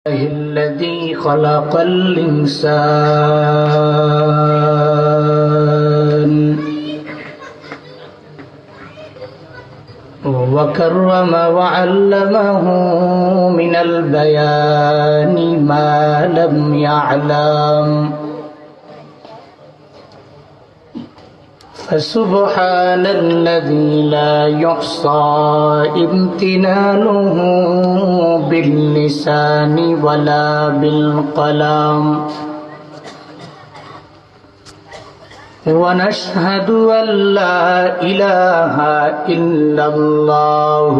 الذي خلق الإنسان وكرم وعلمه من البيان ما لم يعلم فسبحان الذي لا يحصى امتنانه باللسان ولا بالقلم ونشهد أن لا إله إلا الله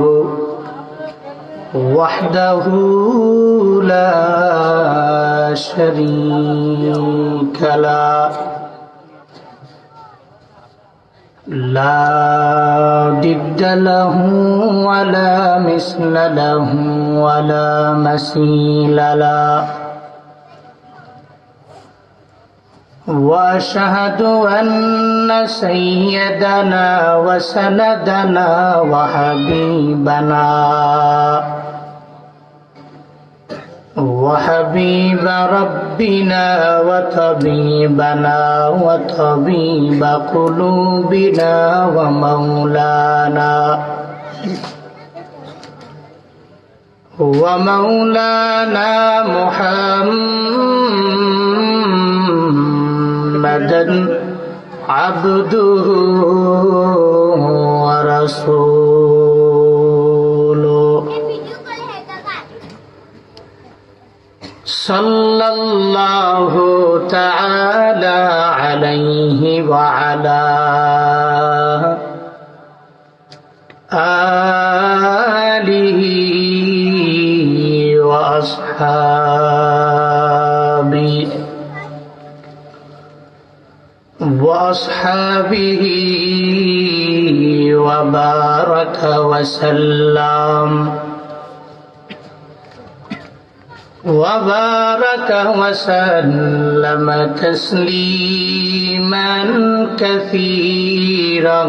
وحده لا شريك له لا ضد له ولا مثل له ولا مثيل له وأشهد أن سيدنا وسندنا وحبيب ربنا وطبيبنا وطبيب قلوبنا ومولانا محمدا عبده ورسوله صلى الله تعالى عليه وعلى آله وأصحابه وبارك وسلم تسليما كثيرا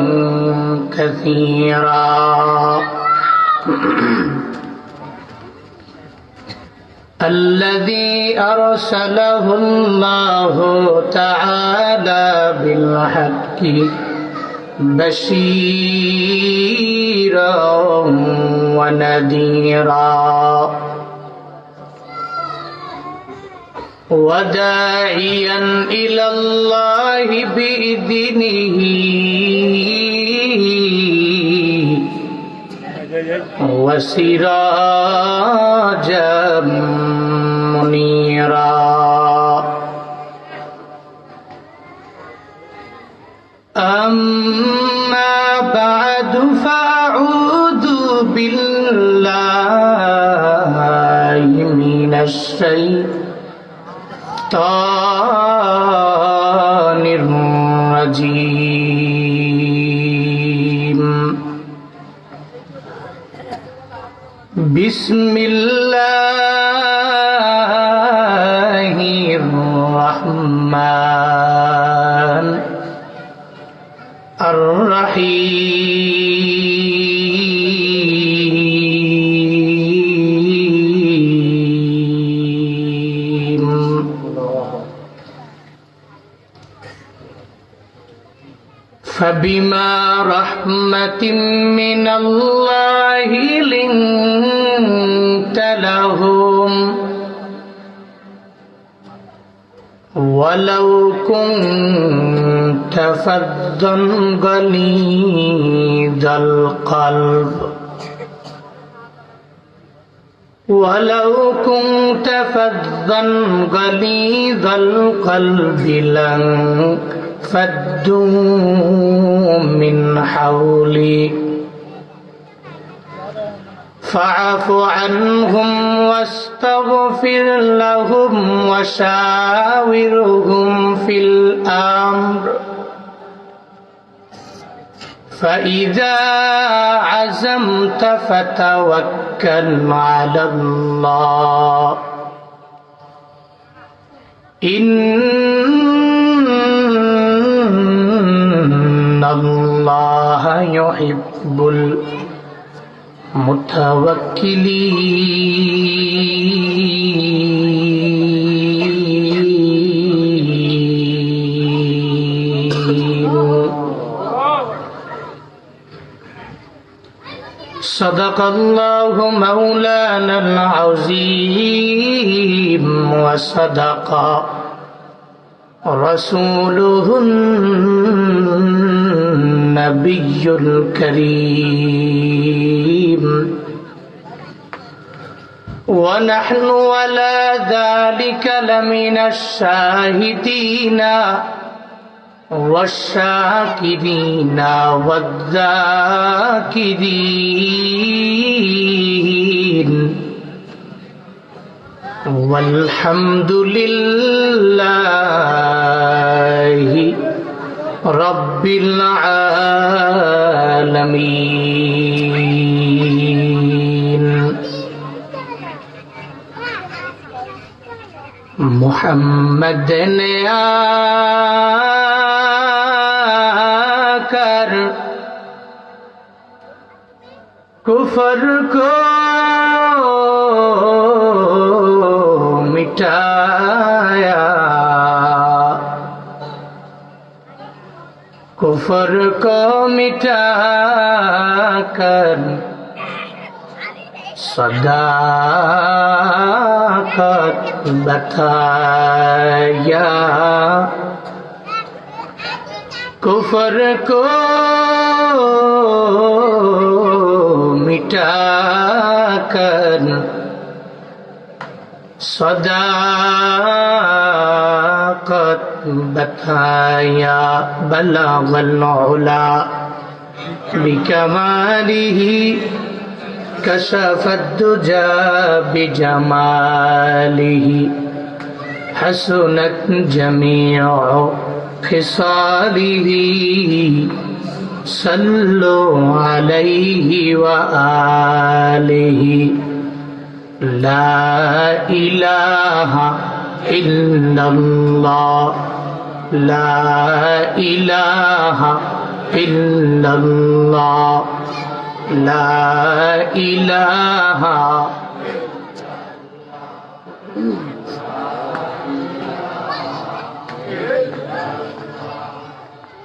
الذي أرسله الله تعالى بالحق بشيرا ونذيرا وداعيا إلى الله بإذنه وسراجا منيرا أما بعد فأعوذ بالله من الشيطان الرجيم بسم الله الرحمن الرحيم فبما رحمة من الله لنت لهم ولو كنت فظا غليظ القلب لانفضوا من حولك فاعف عنهم واستغفر لهم وشاورهم في الأمر فإذا عزمت فتوكل على الله إن الله يحب المتوكلين صدق الله مولانا العظيم وصدق رسوله النبي الكريم ونحن على ذلك لمن الشاهدين والشاكرين والذاكرين والحمد لله رب العالمين محمد نے آکر کفر کو مٹایا کفر کو مٹا کر صداقت بتایا کفر کو مٹا کر صداقت بتایا بلغ العلا بکمالہ كشف الدجى بجماله حسنت جميع خصاله صلوا عليه وآله لا إله إلا الله لا إله إلا الله لا إله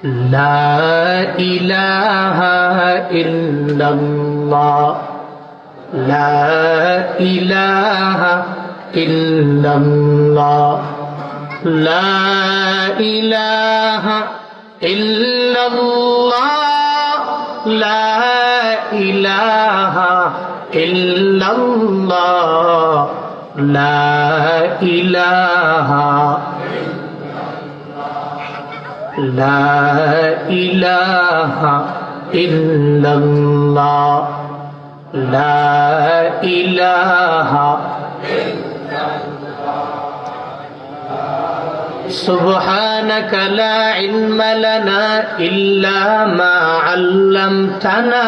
لا إله إلا الله لا إله إلا الله لا إله إلا الله لا إله إلا الله لا إله لا إله إلا الله لا إله سبحانك لا علم لنا إلا ما علمتنا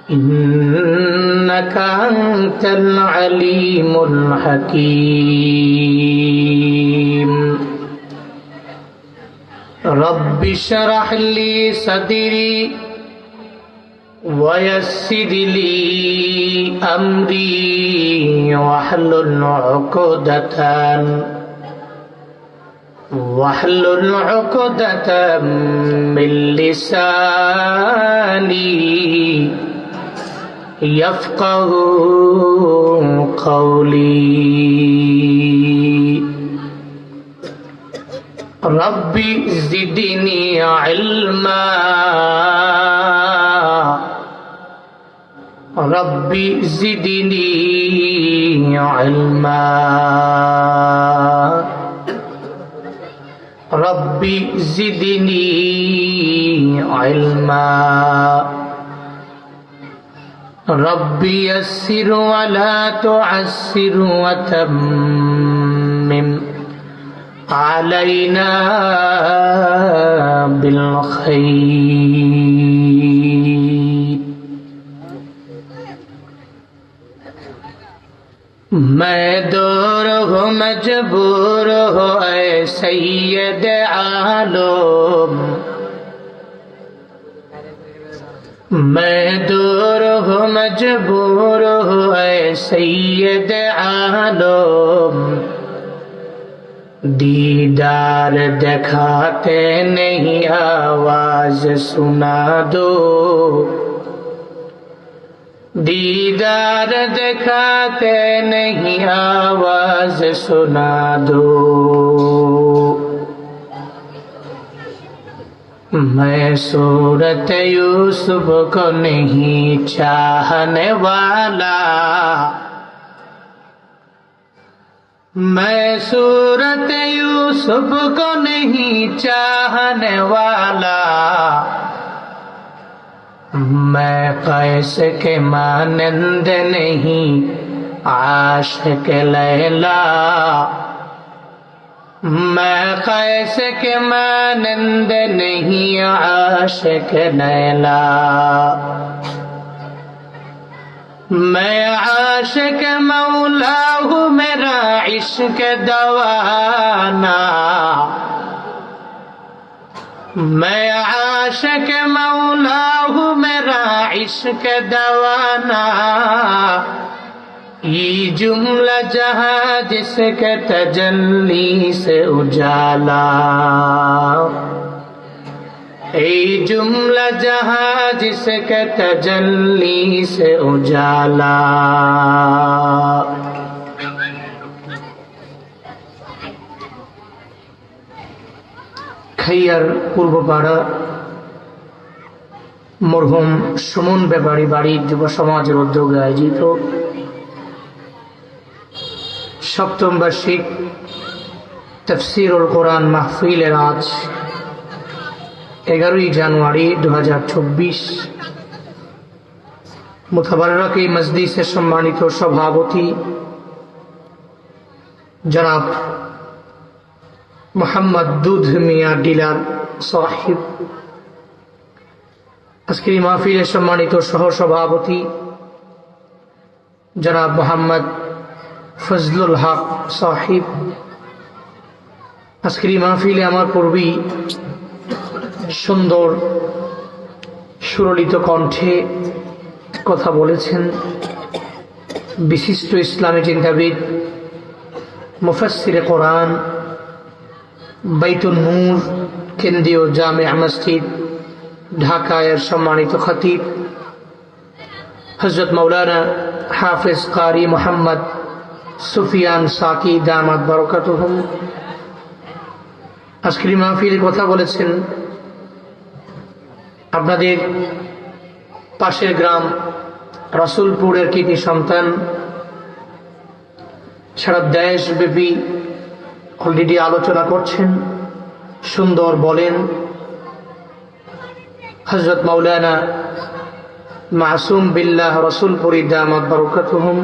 إنك أنت العليم الحكيم رب اشرح لي صدري ويسر لي أمري واحلل عقدة من لساني يفقه قولي ربي زدني علما ربي زدني علما ربي زدني علما ربي يسر ولا تعسر وتمم علينا بالخير میں دور ہو مجبور ہو اے سید عالم میں دور ہو مجبور ہو اے سید عالم दीदार दिखाते नहीं आवाज सुना दो, दीदार दिखाते नहीं आवाज सुना दो। मैं सूरत यूसुफ को नहीं चाहने वाला, मैं सूरत यूसुफ को नहीं चाहने वाला, मैं कैस के मानंद नहीं आशिक लैला, मैं कैस के मानंद नहीं आशिक लैला। मैं आशिक मौला हूँ मेरा इश्क दवाना, मैं आशिक मौला हूँ मेरा इश्क दवाना। ये जुमला जहाँ जिसके तजल्ली से उजाला, ये जुमला जहाँ जिसके तजल्ली से उजाला। খাইয়ার পূর্বপাড়া মরহুম সুমন ব্যাপারী বাড়ির যুব সমাজের উদ্যোগে আয়োজিত সপ্তম বার্ষিক তাফসীরুল কোরআন মাহফিলের আজ 11 জানুয়ারি 2024 মুতাবাররক এই মজলিসের সম্মানিত সভাপতি জনাব মোহাম্মদ দুধ মিয়া ডিলার সাহিব, আজকের এই মাহফিলের সম্মানিত সহ সভাপতি জনাব মোহাম্মদ ফজলুল হক সাহিব, আজকের এই মাহফিলে আমার পূর্বেই সুন্দর সুললিত কণ্ঠে কথা বলেছেন বিশিষ্ট ইসলামী চিন্তাবিদ মুফাসসিরে কোরআন বাইতুন নূর কেন্দ্রীয় জামিয়া মসজিদ ঢাকায়ের সম্মানিত খতিব হযরত মাওলানা হাফেজ কারি মোহাম্মদ সুফিয়ান সাকি দামাত বারাকাতুহুম। আজকের মাহফিলে কথা বলেছেন আপনাদের পাশের গ্রাম রসুলপুরের কৃতি সন্তান, সারা দেশব্যাপী অলরেডি আলোচনা করছেন, সুন্দর বলেন হযরত মাওলানা মাসুম বিল্লাহ রসুলপুরি দামাত বারাকাতুহুম।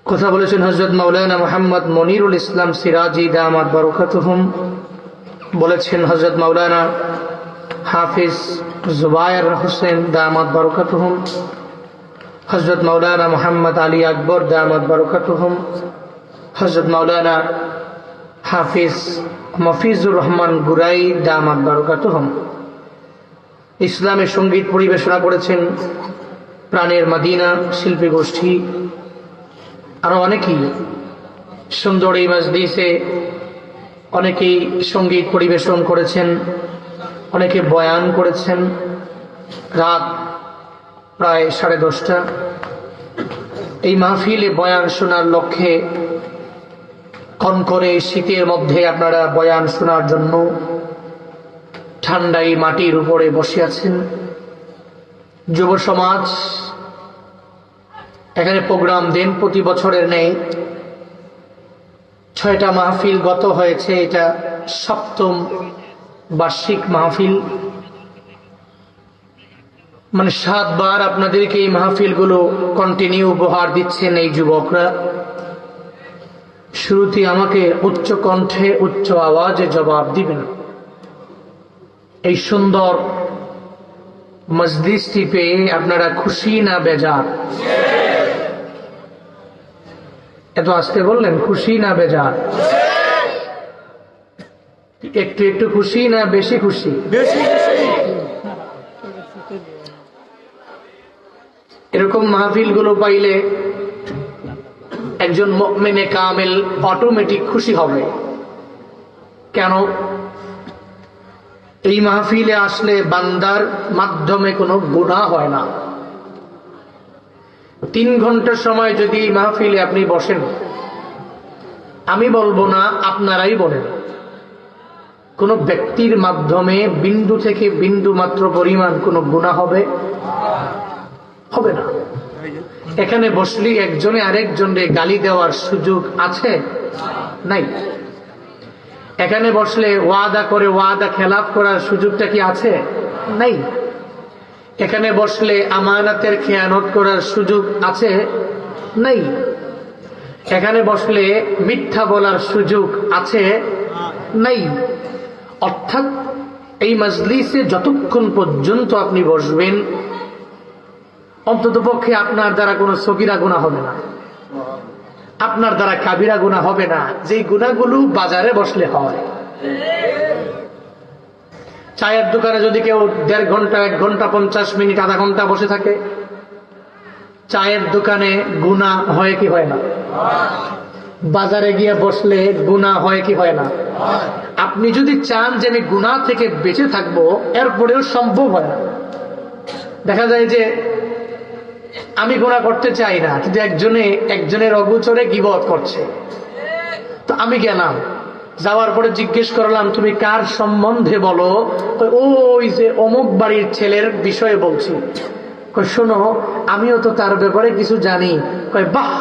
কথা বলেছেন হযরত মাওলানা মুহাম্মদ মনিরুল ইসলাম সিরাজি দামাত বারাকাতুহুম। বলেছেন হযরত মাওলানা হাফিজ জুবায়ের হোসেন দামাত বারাকাতুহুম, হযরত মাওলানা মুহাম্মদ আলী আকবর দামাত বারাকাতুহুম, হযরত মাওলানা হাফিজ মফিজুর রহমান গুরাই দামাত বারাকাতুহুম। ইসলামের সঙ্গীত পরিবেশনা করেছেন প্রাণের মদিনা শিল্পী গোষ্ঠী, আরো অনেকেই সুন্দর এই মজলিসে অনেকেই সঙ্গীত পরিবেশন করেছেন, অনেকে বয়ান করেছেন। রাত প্রায় 10:30। এই মাহফিলে বয়ান শোনার লক্ষ্যে কনকনে শীতের মধ্যে আপনারা বয়ান শোনার জন্য ঠান্ডাই মাটির উপরে বসে আছেন। যুব সমাজ এখানে প্রোগ্রাম দেন প্রতি বছরের নেই, 6টা মাহফিল গত হয়েছে, এটা 7ম বার্ষিক মাহফিল। মানে 7 বার আপনাদেরকে এই মাহফিলগুলো কন্টিনিউ উপহার দিচ্ছেন এই যুবকরা। শুরুতে আমাকে উচ্চ কণ্ঠে উচ্চ আওয়াজে জবাব দিবেন, এই সুন্দর মজলিসটি পেয়ে আপনারা খুশি না বেজার? এত আস্তে বললেন, খুশি না বেজার? একটু একটু খুশি না বেশি খুশি? এরকম মাহফিল গুলো পাইলে একজন মুমিনে কামেল অটোমেটিক খুশি হবে। কেন? এই মাহফিলে আসলে বান্দার মাধ্যমে কোনো গুনাহ হয় না। 3 ঘন্টা সময় যদি এই মাহফিলে আপনি বসেন, আমি বলবো না, আপনারাই বলেন, কোন ব্যক্তির মাধ্যমে বিন্দু থেকে বিন্দু মাত্র পরিমাণ কোনো গুনাহ হবে? হবে না। এখানে বসলি একজনে আরেকজনকে গালি দেওয়ার সুযোগ আছে? নাই। এখানে বসলে ওয়াদা করে ওয়াদা খেলাফ করার সুযোগটা কি আছে? নাই। এখানে বসলে আমানতের খেয়ানত করার সুযোগ আছে? নাই। এখানে বসলে মিথ্যা বলার সুযোগ আছে? নাই। অর্থাৎ এই মজলিসে যতক্ষণ পর্যন্ত আপনি বসবেন, অন্ততপক্ষে আপনার দ্বারা কোনো সগীরা গুনাহ হবে না, আপনার দ্বারা কাবিরা গুনাহ হবে না, যেই গুনাহগুলো বাজারে বসলে হয়। চায়ের দোকানে যদি কেউ 1.5 ঘন্টা 1 ঘন্টা 50 মিনিট আধা ঘন্টা বসে থাকে, চায়ের দোকানে গুনাহ হয় কি হয় না? বাজারে গিয়ে বসলে গুনাহ হয় কি হয় না? আপনি যদি চান যে আমি গুনাহ থেকে বেঁচে থাকবো, এরপরেও সম্ভব হয় না। দেখা যায় যে আমি গুনাহ করতে চাই না, কিন্তু একজনের অগোচরে গীবত করছে, তো আমি গেলাম, যাওয়ার পরে জিজ্ঞেস করলাম তুমি কার সম্বন্ধে বলো? ওই যে অমুক বাড়ির ছেলের বিষয়ে বলছি। শোনো, আমিও তো তার ব্যাপারে কিছু জানি। বাহ,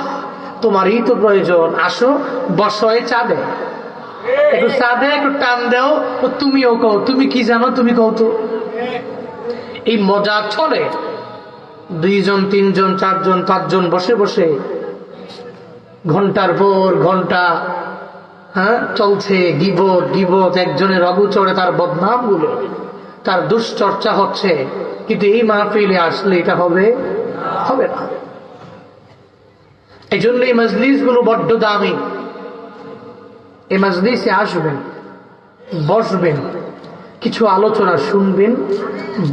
তোমারই তো প্রয়োজন, আসো বসয়ে চা দে, একটু চা দে, একটু টান দেও, তুমিও কও, তুমি কি জানো তুমি কও তো। এই মজা চলে, 2 জন 3 জন 4 জন 5 জন বসে বসে ঘন্টার পর ঘন্টা চলছে গীবত, একজনের অগোচরে তার বদনাম গুলো, তার দুশ্চর্চা হচ্ছে। কিন্তু এই মাহফিলে আসলে এটা হবে না। এই জন্য এই মজলিস গুলো বড্ড দামি। এই মজলিসে আসবেন, বসবেন, কিছু আলোচনা শুনবেন,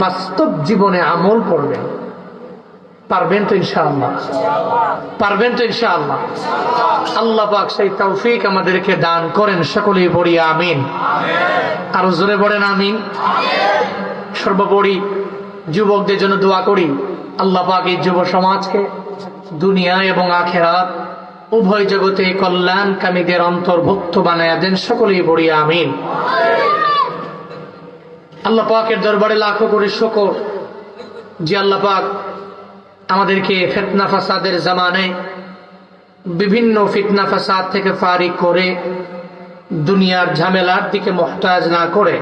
বাস্তব জীবনে আমল করবেন। পারবেন তো ইনশাআল্লাহ? পারবেন তো ইনশাআল্লাহ? আল্লাহ পাক সেই তৌফিক আমাদেরকে দান করেন। সকলেই পড়ি আমিন। আরো জোরে পড়েন আমিন। সর্বোপরি যুবকদের জন্য দোয়া করি, আল্লাহ পাক এই যুব সমাজকে দুনিয়া এবং আখিরাত উভয় জগতে কল্যাণকামীদের অন্তর্ভুক্ত বানায়া দেন। সকলেই পড়ি আমিন। আল্লাহ পাকের দরবারে লাখো কোটি শুকর যে আল্লাহ পাক আমাদেরকে ফিতনা ফাসাদের জামানায় বিভিন্ন ফিতনা ফাসাদ থেকে ফারিক করে দুনিয়ার ঝামেলার দিকে মুহতাজ না করে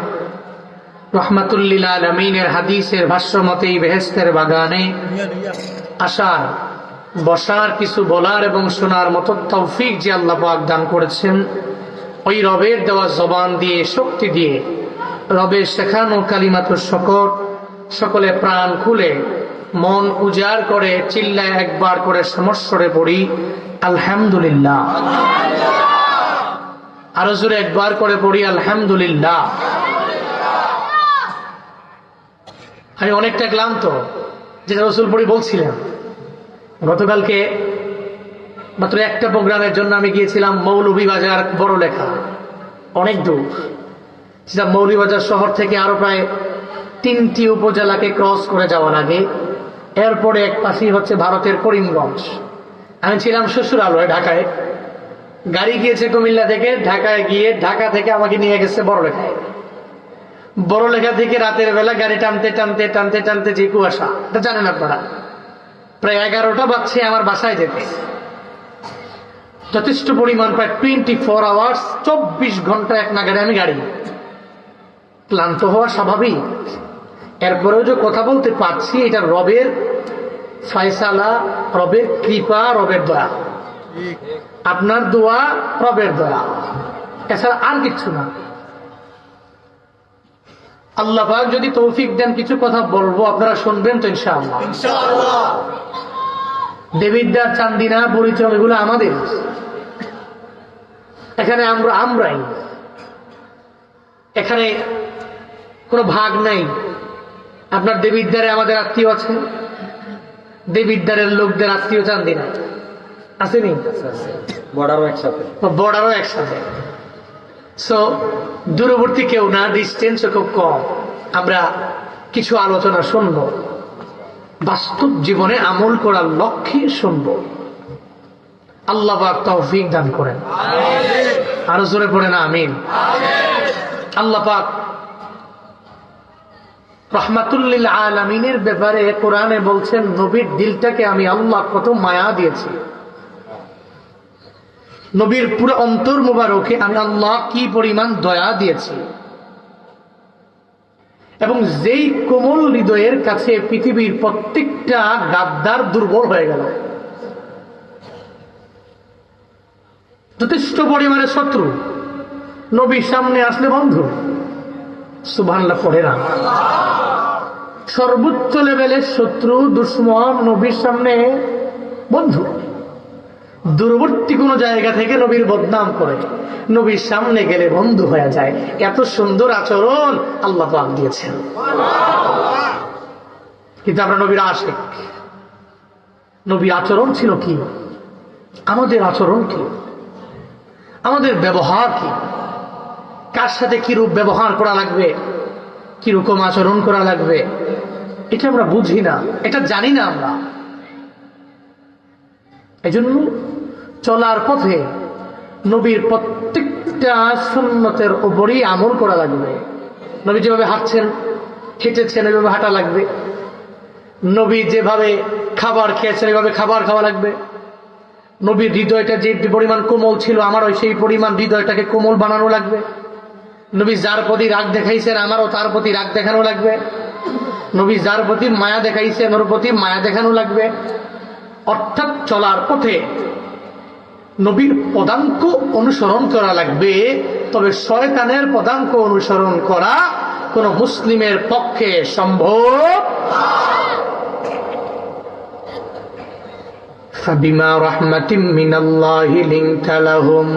রাহমাতুল লিল আলামিনের হাদিসের ভাষ্য মতে বেহেশতের বাগানে আসার, বসার, কিছু বলার এবং শোনার মতো তৌফিক যে আল্লাহ পাক দান করেছেন, ওই রবের দেওয়া জবান দিয়ে, শক্তি দিয়ে, রবের শেখানো কালিমাতুশ শুকর সকলে প্রাণ খুলে মন উজাড় করে চিল্লায় একবার করে সমস্বরে পড়ি আলহামদুলিল্লাহ। আরো জোরে একবার করে পড়ি আলহামদুলিল্লাহ। আমি অনেকটা ক্লান্ত, যেটা রসুল পড়ি বলছিলেন। গতকালকে মাত্র একটা প্রোগ্রামের জন্য আমি গিয়েছিলাম মৌলভীবাজার বড়লেখা, অনেক দূর। সেটা মৌলভীবাজার শহর থেকে আরো প্রায় 3টি উপজেলাকে ক্রস করে যাওয়ার আগে। এরপরে এক পাশেই হচ্ছে ভারতের করিমগঞ্জ। আমি ছিলাম শ্বশুরালয়ে ঢাকায়, গাড়ি গিয়েছে কুমিল্লা থেকে ঢাকায় গিয়ে, ঢাকা থেকে আমাকে নিয়ে গেছে বড়লেখায়। বড়লেখা থেকে রাতের বেলা গাড়ি টানতে টানতে টানতে টানতে যে কুয়াশা, এটা জানেন আপনারা, প্রায় 11টা বাজছে আমার বাসায় যেতে। যথেষ্ট পরিমাণ, প্রায় 24 আওয়ার্স, 24 ঘন্টা এক নাগারে আমি গাড়ি। ক্লান্ত হওয়া স্বাভাবিক, এরপরেও যে কথা বলতে পারছি, এটা রবের ফয়সালা, রবের কৃপা, রবের দয়া। আপনার দোয়া, রবের দয়া, এছাড়া আর কিছু না। আল্লাহ পাক যদি তৌফিক দেন কিছু কথা বলবো, আপনারা শুনবেন তো ইনশাআল্লাহ। দেবিদ্বার, চান্দিনা, পরিচয় এগুলো আমাদের। এখানে আমরাই, এখানে কোনো ভাগ নাই। আপনার দেবিদ্বারে আমাদের আত্মীয় আছে, দেবিদ্বারের লোকদের আত্মীয় চান্দিনা, আসেনি? বর্ডারও একসাথে। সো দূরবর্তী কেউ না, ডিস্টেন্সও খুব কম। আমরা কিছু আলোচনা শুনব, বাস্তব জীবনে আমল করার লক্ষ্যে শুনব। আল্লাহ পাক তৌফিক দান করেন। আরো জোরে পড়েন আমিন। আল্লাহ পাক রাহমাতুল লিল আলামিনের ব্যাপারে কোরআনে বলছেন, নবীর দিলটাকে আমি আল্লাহ কত মায়া দিয়েছি, নবীর পুরো অন্তর মুবারকে আমি আল্লাহ কি পরিমাণ দয়া দিয়েছি। এবং যেই কোমল হৃদয়ের কাছে পৃথিবীর প্রত্যেকটা গাদ্দার দুর্বল হয়ে গেল, যথেষ্ট পরিমাণে শত্রু, নবীর সামনে আসলে বন্ধু। সুবহানাল্লাহ পড়ে না? সর্বোচ্চ লেভেলের শত্রু দুশ্মন নবীর সামনে বন্ধু। দূরবর্তী কোন জায়গা থেকে নবীর বদনাম করে নবীর সামনে গেলে বন্ধু হয়ে যায়। এত সুন্দর আচরণ আল্লাহ পাক দিয়েছেন। কিন্তু আমরা নবীর আশিক। নবীর আচরণ ছিল কি? আমাদের আচরণ কি? আমাদের ব্যবহার কি? কার সাথে কিরূপ ব্যবহার করা লাগবে, কিরকম আচরণ করা লাগবে, এটা আমরা বুঝি না, এটা জানি না আমরা। এজন্য চলার পথে নবীর প্রত্যেকটা সুন্নতের উপরই আমল করা লাগবে। নবী যেভাবে হাঁটছেন, হেঁটেছেন, ওইভাবে হাঁটা লাগবে। নবী যেভাবে খাবার খেয়েছেন, এইভাবে খাবার খাওয়া লাগবে। নবীর হৃদয়টা যে পরিমাণ কোমল ছিল, আমারও সেই পরিমাণ হৃদয়টাকে কোমল বানানো লাগবে। নবী যার প্রতি রাগ দেখাইছেন, আমারও তার প্রতি রাগ দেখানো লাগবে। নবী যার প্রতি মায়া দেখাইছেন, ওর প্রতি মায়া দেখানো লাগবে। অর্থাৎ চলার পথে নবীর পদাঙ্ক অনুসরণ করা লাগবে। তবে শয়তানের পদাঙ্ক অনুসরণ করা কোন মুসলিমের পক্ষে সম্ভব। فبما رحمة من الله لنت لهم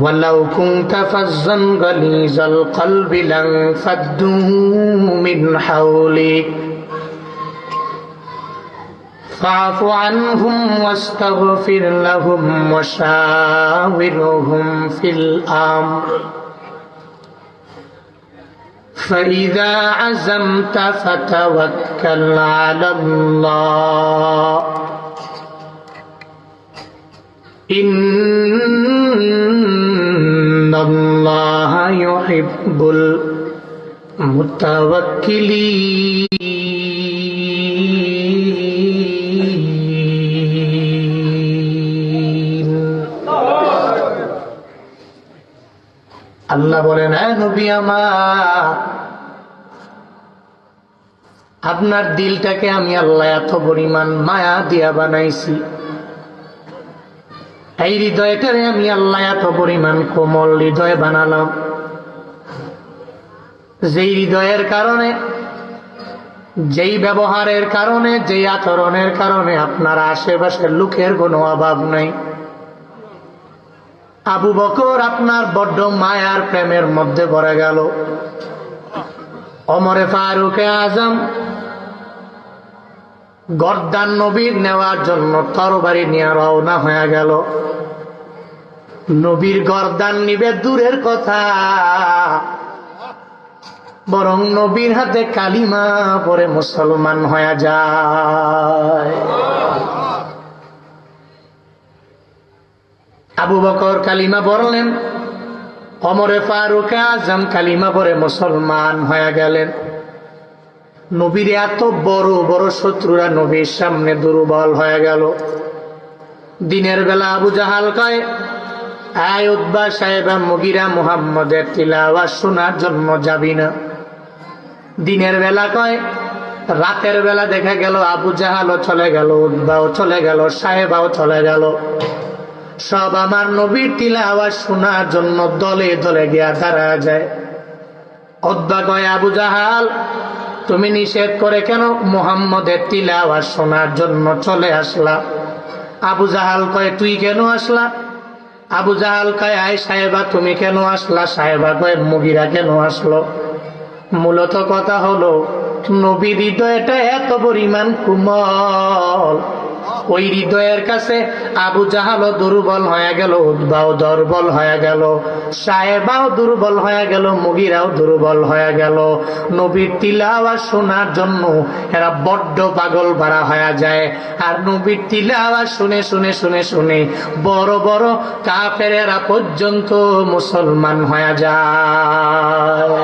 ولو كنت فظا غليظ القلب لانفضوا من حولك فاعف عنهم واستغفر لهم وشاورهم في الأمر فإذا عزمت فتوكل على الله إن الله يحب المتوكلين আল্লাহ বলেন, হ্যাঁ নবী আমার, আপনার দিলটাকে আমি আল্লাহ এত পরিমাণ মায়া দিয়া বানাইছি, এই হৃদয়টারে আমি আল্লাহ এত পরিমাণ কোমল হৃদয় বানালাম, যেই হৃদয়ের কারণে, যেই ব্যবহারের কারণে, যেই আচরণের কারণে আপনার আশেপাশের লোকের কোনো অভাব নাই। আবু বকর আপনার বড্ড মায়ার প্রেমের মধ্যে পড়ে গেল। ওমরে ফারুকে আজম গর্দান নবীর নেওয়ার জন্য তরবারি নিয়ে রওনা হয়ে গেল। নবীর গর্দান নিবে দূরের কথা, বরং নবীর হাতে কালিমা পড়ে মুসলমান হয়ে যায়। আবু বকর কালিমা পড়লেন, ওমরে ফারুক আজম কালিমা পড়ে মুসলমান হয়ে গেলেন। নবীর এত বড় বড় শত্রুরা নবীর সামনে দুর্বল হয়ে গেল। দিনের বেলা আবু জাহাল কয়, আয় উতবা সাহেবা মুগিরা মুহাম্মদের তিলাওয়াত শোনার জন্য যাবি না। দিনের বেলা কয়, রাতের বেলা দেখা গেল আবু জাহালও চলে গেল, উতবাও চলে গেল, সাহেবাও চলে গেল। সব আমার নবীর তিলাওয়াত শোনার জন্য দলে দলে গিয়া দাঁড়া যায়। উতবা কয়, আবু জাহাল তুমি নিষেধ করে কেন মুহাম্মদের তিলাওয়াত শোনার জন্য চলে আসলা? আবু জাহাল কয়, তুই কেন আসলা? আবু জাহাল কয়, আয় সাহেবা তুমি কেন আসলা? সাহেবা কয়, মুগিরা কেন আসলো? মূলত কথা হলো নবীর হৃদয়টা এত পরিমাণ কোমল, ওই হৃদয়ের কাছে আবু জাহালও দুর্বল হয়ে গেল, উতবাও দুর্বল হয়ে গেল, সায়েবাও দুর্বল হয়ে গেল, মুগিরাও দুর্বল হয়ে গেল। নবীর তিলাওয়াত শোনার জন্য এরা বড্ড পাগল ভাড়া হয়ে যায়। আর নবীর তিলাওয়াত শুনে শুনে শুনে শুনে বড় বড় কাফেরেরা পর্যন্ত মুসলমান হয়ে যায়।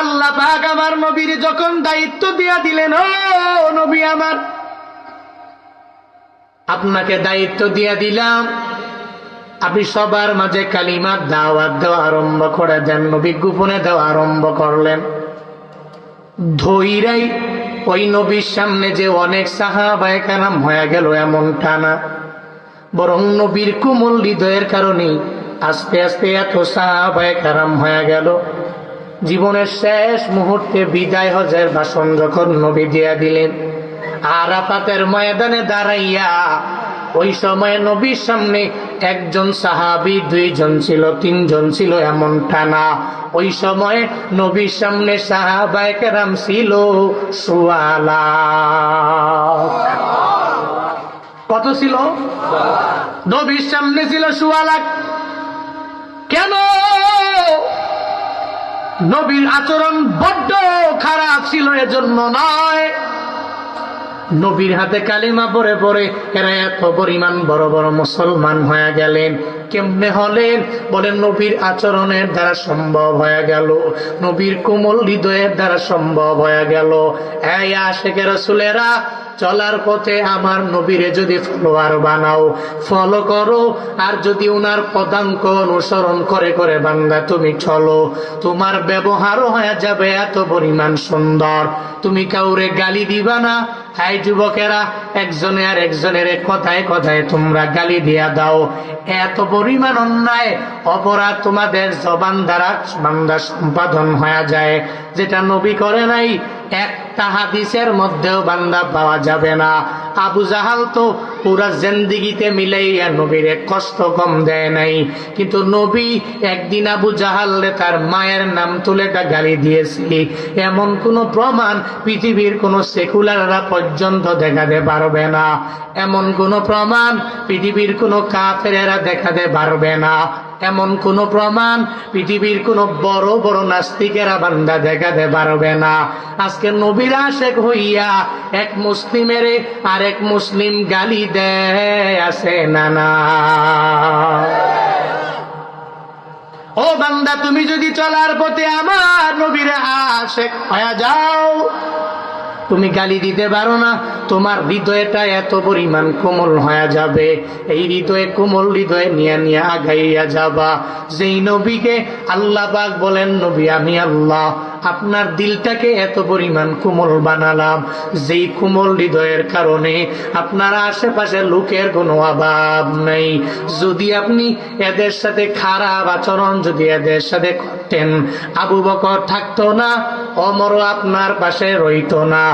আল্লাহ পাক আমার নবীর যখন দায়িত্ব দিয়া দিলেন, ও নবী আমার, আপনাকে দায়িত্ব দিয়া দিলাম, আপনি সবার মাঝে কালিমার দাওয়াত দেওয়া আরম্ভ করে দেন। নবী গোপনে দেওয়া আরম্ভ করলেন। ধৈরাই ওই নবীর সামনে যে অনেক সাহাবায়ে কেরাম হয়ে গেল এমনটা না, বরং নবীর কোমল হৃদয়ের কারণে আস্তে আস্তে এত সাহাবায়ে কেরাম হয়ে গেল। জীবনের শেষ মুহূর্তে বিদায় হজের ভাষণ যখন নবী দিয়া দিলেন, আরাফাতের ময়দানে দাঁড়াইয়া ওই সময় নবীর সামনে একজন সাহাবী, দুইজন ছিল, তিনজন ছিল এমনটা না। ওই সময় নবীর সামনে সাহাবায়ে কেরাম ছিল ১৬ লাখ। কত ছিল? নবীর সামনে ছিল ১৬ লাখ। কেন? নবীর আচরণ বড্ড খারাপ ছিল এজন্য নয়, নবীর হাতে কালিমা পড়ে পড়ে এরা এত পরিমাণ বড় বড় মুসলমান হয়ে গেলেন। কেমনে হলেন? বলেন নবীর আচরণের দ্বারা সম্ভব হয়ে গেল, নবীর কোমল হৃদয়ের দ্বারা সম্ভব হয়ে গেল। এই আশিকে রাসূলেরা, চলার পথে আমার নবীরে যদি ফলোয়ার বানাও, ফলো করো, আর যদি উনার পদাঙ্ক অনুসরণ করে করে বান্দা তুমি চলো, তোমার ব্যবহারও হয়ে যাবে এত পরিমাণ সুন্দর, তুমি কাউরে গালি দিবা না। হাই যুবকেরা, একজনে আর একজনের কথায় কথায় তোমরা গালি দিয়া দাও, এত পরিমাণ অন্যায় অপরাধ তোমাদের জবান দ্বারা বান্দা সম্পাদন হয়ে যায়, যেটা নবী করে নাই একটা হাদিসের মধ্যেও বান্দা পাওয়া যাবে না। আবু জাহাল তো পুরা জিন্দেগিতে মিলাইয়া নবীরে কষ্ট কম দেয় নাই, কিন্তু নবী একদিন আবু জাহালরে তার মায়ের নাম তুলে গালি দিয়েছে, এমন কোন প্রমাণ পৃথিবীর কোন সেকুলাররা পর্যন্ত দেখাতে পারবে না, এমন কোন প্রমাণ পৃথিবীর কোন কাফেরেরা দেখাতে পারবে না, এমন কোন প্রমাণ পৃথিবীর কোন বড় বড় নাস্তিকেরা বান্দা দেখাতে পারবে না। আজকে নবীর আশেক হইয়া এক মুসলিমের আর এক মুসলিম গালি দেয়, আছে না না? ও বান্দা, তুমি যদি চলার পথে আমার নবীর আশেক হয়ে যাও, তুমি গালি দিতে পারো না, তোমার হৃদয়টা এত পরিমাণ কোমল হয়ে যাবে, এই হৃদয়ে কোমল হৃদয়ে নিয়ে নিয়ে আগাইয়া যাবা। যেই নবীকে আল্লাহ পাক বলেন, নবী আমি আল্লাহ আপনার দিলটাকে এত পরিমাণ কোমল বানালাম, যেই কোমল হৃদয়ের কারণে আপনার আশেপাশে লোকের কোনো অভাব নেই। যদি আপনি এদের সাথে খারাপ আচরণ যদি এদের সাথে করতেন, আবু বকর থাকতো না, ওমরও আপনার পাশে রইতো না,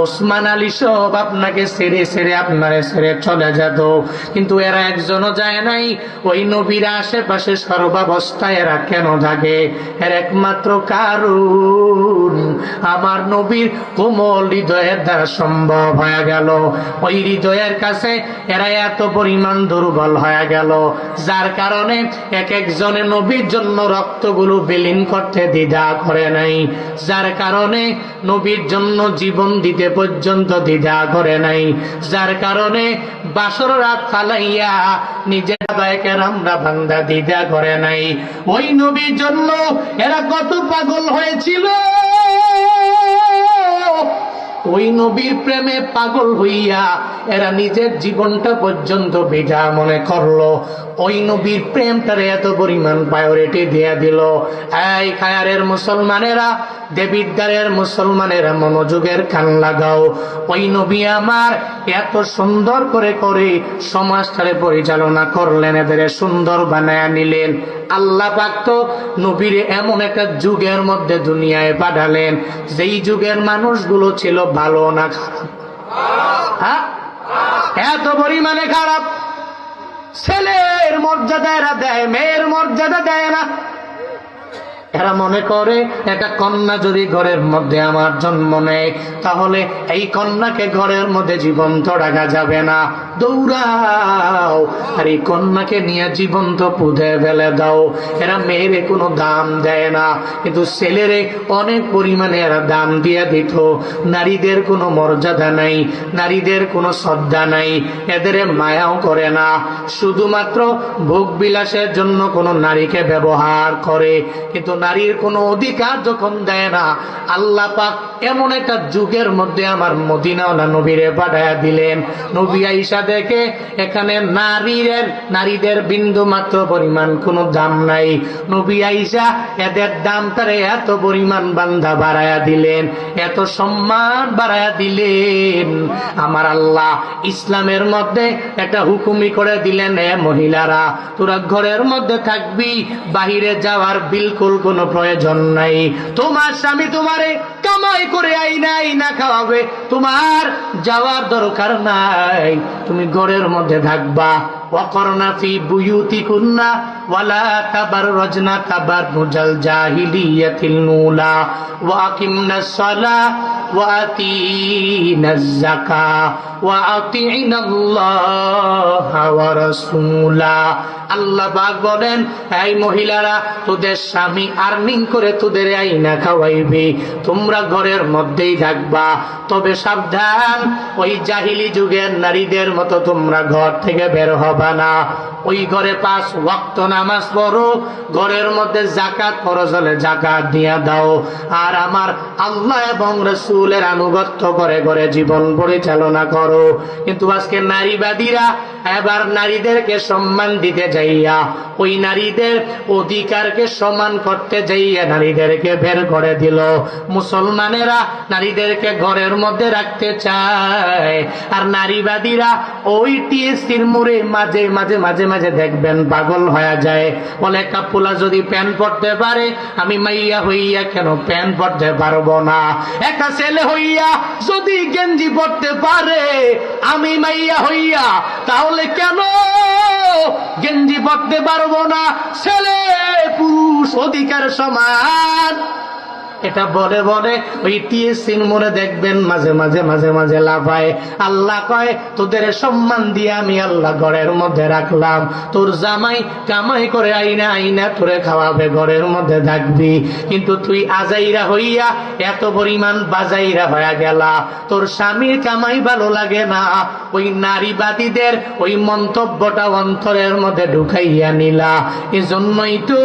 ওসমান আলী সব আপনাকে ছেড়ে ছেড়ে আপনারে ছেড়ে চলে যেত, কিন্তু এরা একজনও যায় নাই। ওই নবীর আশেপাশে সর্বাবস্থায় এরা কেন থাকে? এর একমাত্র কারণ আমার নবীর কোমল হৃদয়ের দ্বারা সম্ভব হয়ে গেল। ওই হৃদয়ের কাছে এরা এত পরিমাণ দুর্বল হয়ে গেল, যার কারণে এক একজনে নবীর জন্য রক্তগুলো বিলীন করতে দ্বিধা করে নাই, যার কারণে নবীর জন্য জীবন দিতে পর্যন্ত দ্বিধা করে নাই, যার কারণে বাসর রাত ফালাইয়া নিজের আমরা বান্দা দ্বিধা করে নাই। ওই নবীর জন্য এরা কত পাগল হয়েছিল, ওই নবীর প্রেমে পাগল হইয়া এরা নিজের জীবনটা পর্যন্ত বিধা মনে করলো, ওই নবীর প্রেমটারে এত পরিমাণ প্রায়োরিটি দিয়ে দিল। এই খায়ারের মুসলমানেরা, দেবিদ্বারের মুসলমানেরা, মনোযোগের কান লাগাও। ওই নবী আমার এত সুন্দর করে করে সমাজটারে পরিচালনা করলেন, এদের সুন্দর বানায়া নিলেন। আল্লাহ পাক তো নবীরে এমন একটা যুগের মধ্যে দুনিয়ায় পাঠালেন, যেই যুগের মানুষগুলো ছিল ভালো না খারাপ, হ্যাঁ এত পরিমাণে খারাপ। ছেলের মর্যাদা এরা দেয়, মেয়ের মর্যাদা দেয় না, এরা মনে করে একটা কন্যা যদি ঘরের মধ্যে আমার জন্ম নেয় তাহলে এই কন্যাকে ঘরের মধ্যে জীবন্ত রাখা যাবে না, দৌড়াও আর এই কন্যাকে নিয়ে জীবন্ত পুঁতে ফেলে দাও। এরা মেয়েরে কোনো দাম দেয় না, কিন্তু ছেলেরে অনেক পরিমাণে এরা দাম দিয়ে দিত। নারীদের কোনো মর্যাদা নাই, নারীদের কোনো শ্রদ্ধা নাই, এদের মায়াও করে না, শুধুমাত্র ভোগ বিলাসের জন্য কোনো নারীকে ব্যবহার করে, কিন্তু নারীর কোনো অধিকার যখন দেয় না। আল্লাহ পাক এমন একটা যুগের মধ্যে আমার মদিনাওয়ালা নবীরে পাঠায়া দিলেন। নবী আয়েশা দেখে এখানে নারীদের বিন্দু মাত্র পরিমাণ কোনো দাম নাই। নবী আয়েশা এদের দামটারে এত পরিমাণ বান্ধা বাড়ায়া দিলেন, এত সম্মান বাড়ায়া দিলেন। আমার আল্লাহ ইসলামের মধ্যে একটা হুকুমি করে দিলেন, এ মহিলারা তোরা ঘরের মধ্যে থাকবি, বাহিরে যাওয়ার বিলকুল কোনো প্রয়োজন নাই। তোমার স্বামী তোমারে কামাই করে আইনা খাওয়াবে, তোমার যাওয়ার দরকার নাই, তুমি ঘরের মধ্যে থাকবা। ওয়াকরনা ফি বুয়ুতিকুন্না ওয়ালা তাবাররাজনা তাবাররুজাল জাহিলিয়াতিল নূলা ওয়া আকিমনাস সালাহ ওয়া আতিনাজ যাকাহ ওয়া আতিনাল্লাহা ওয়া রাসূলা। আল্লাহ পাক বলেন, এই মহিলারা তোদের স্বামী আর্নিং করে তোদের আইনা খাওয়াইবে, তোমরা ঘরের মধ্যেই থাকবা। তবে সাবধান, ওই জাহিলি যুগের নারীদের মতো তোমরা ঘর থেকে বের হবা না। ওই ঘরে 5 ওয়াক্ত নামাজ পড়ো, ঘরের মধ্যে যাকাত ফরজ হলে যাকাত দিয়া দাও, আর আমার আল্লাহ এবং রাসূলের আনুগত্য করে করে জীবন পরিচালনা করো। কিন্তু আজকে নারীবাদীরা এবার নারীদেরকে সম্মান দিতে যাইয়া, ওই নারীদের অধিকারকে সম্মান করতে যাইয়া নারীদেরকে বের করে দিল। মুসলমানেরা নারীদেরকে ঘরের মধ্যে রাখতে চায়, আর নারীবাদীরা ওই টিএসসির মোড়ে মাঝে মাঝে মাঝে মাঝে দেখবেন পাগল হয়ে যায়, বলে কাপুলা যদি প্যান্ট পরতে পারে, আমি মাইয়া হইয়া কেন প্যান্ট পরতে পারবো না? একটা ছেলে হইয়া যদি গেঞ্জি পরতে পারে, আমি মাইয়া হইয়া তাহলে কেন গেঞ্জি পরতে পারবো না? ছেলে পুরুষ অধিকার সমান। এটা বলে বলে ওই টিএসসির মোড়ে দেখবেন মাঝে মাঝে মাঝে মাঝে লাফায়। আল্লাহ কয়, তোদের সম্মান দিয়ে আমি আল্লাহ ঘরের মধ্যে রাখলাম, তোর জামাই কামাই করে আইনা তোরে খাওয়াবে, ঘরের মধ্যে থাকবি। কিন্তু তুই আজাইরা হইয়া এত পরিমাণ বাজাইরা হয়ে গেলা, তোর স্বামীর কামাই ভালো লাগে না। ওই নারীবাদীদের ওই মন্তব্যটা অন্তরের মধ্যে ঢুকাইয়া নিলা। এজন্যই তো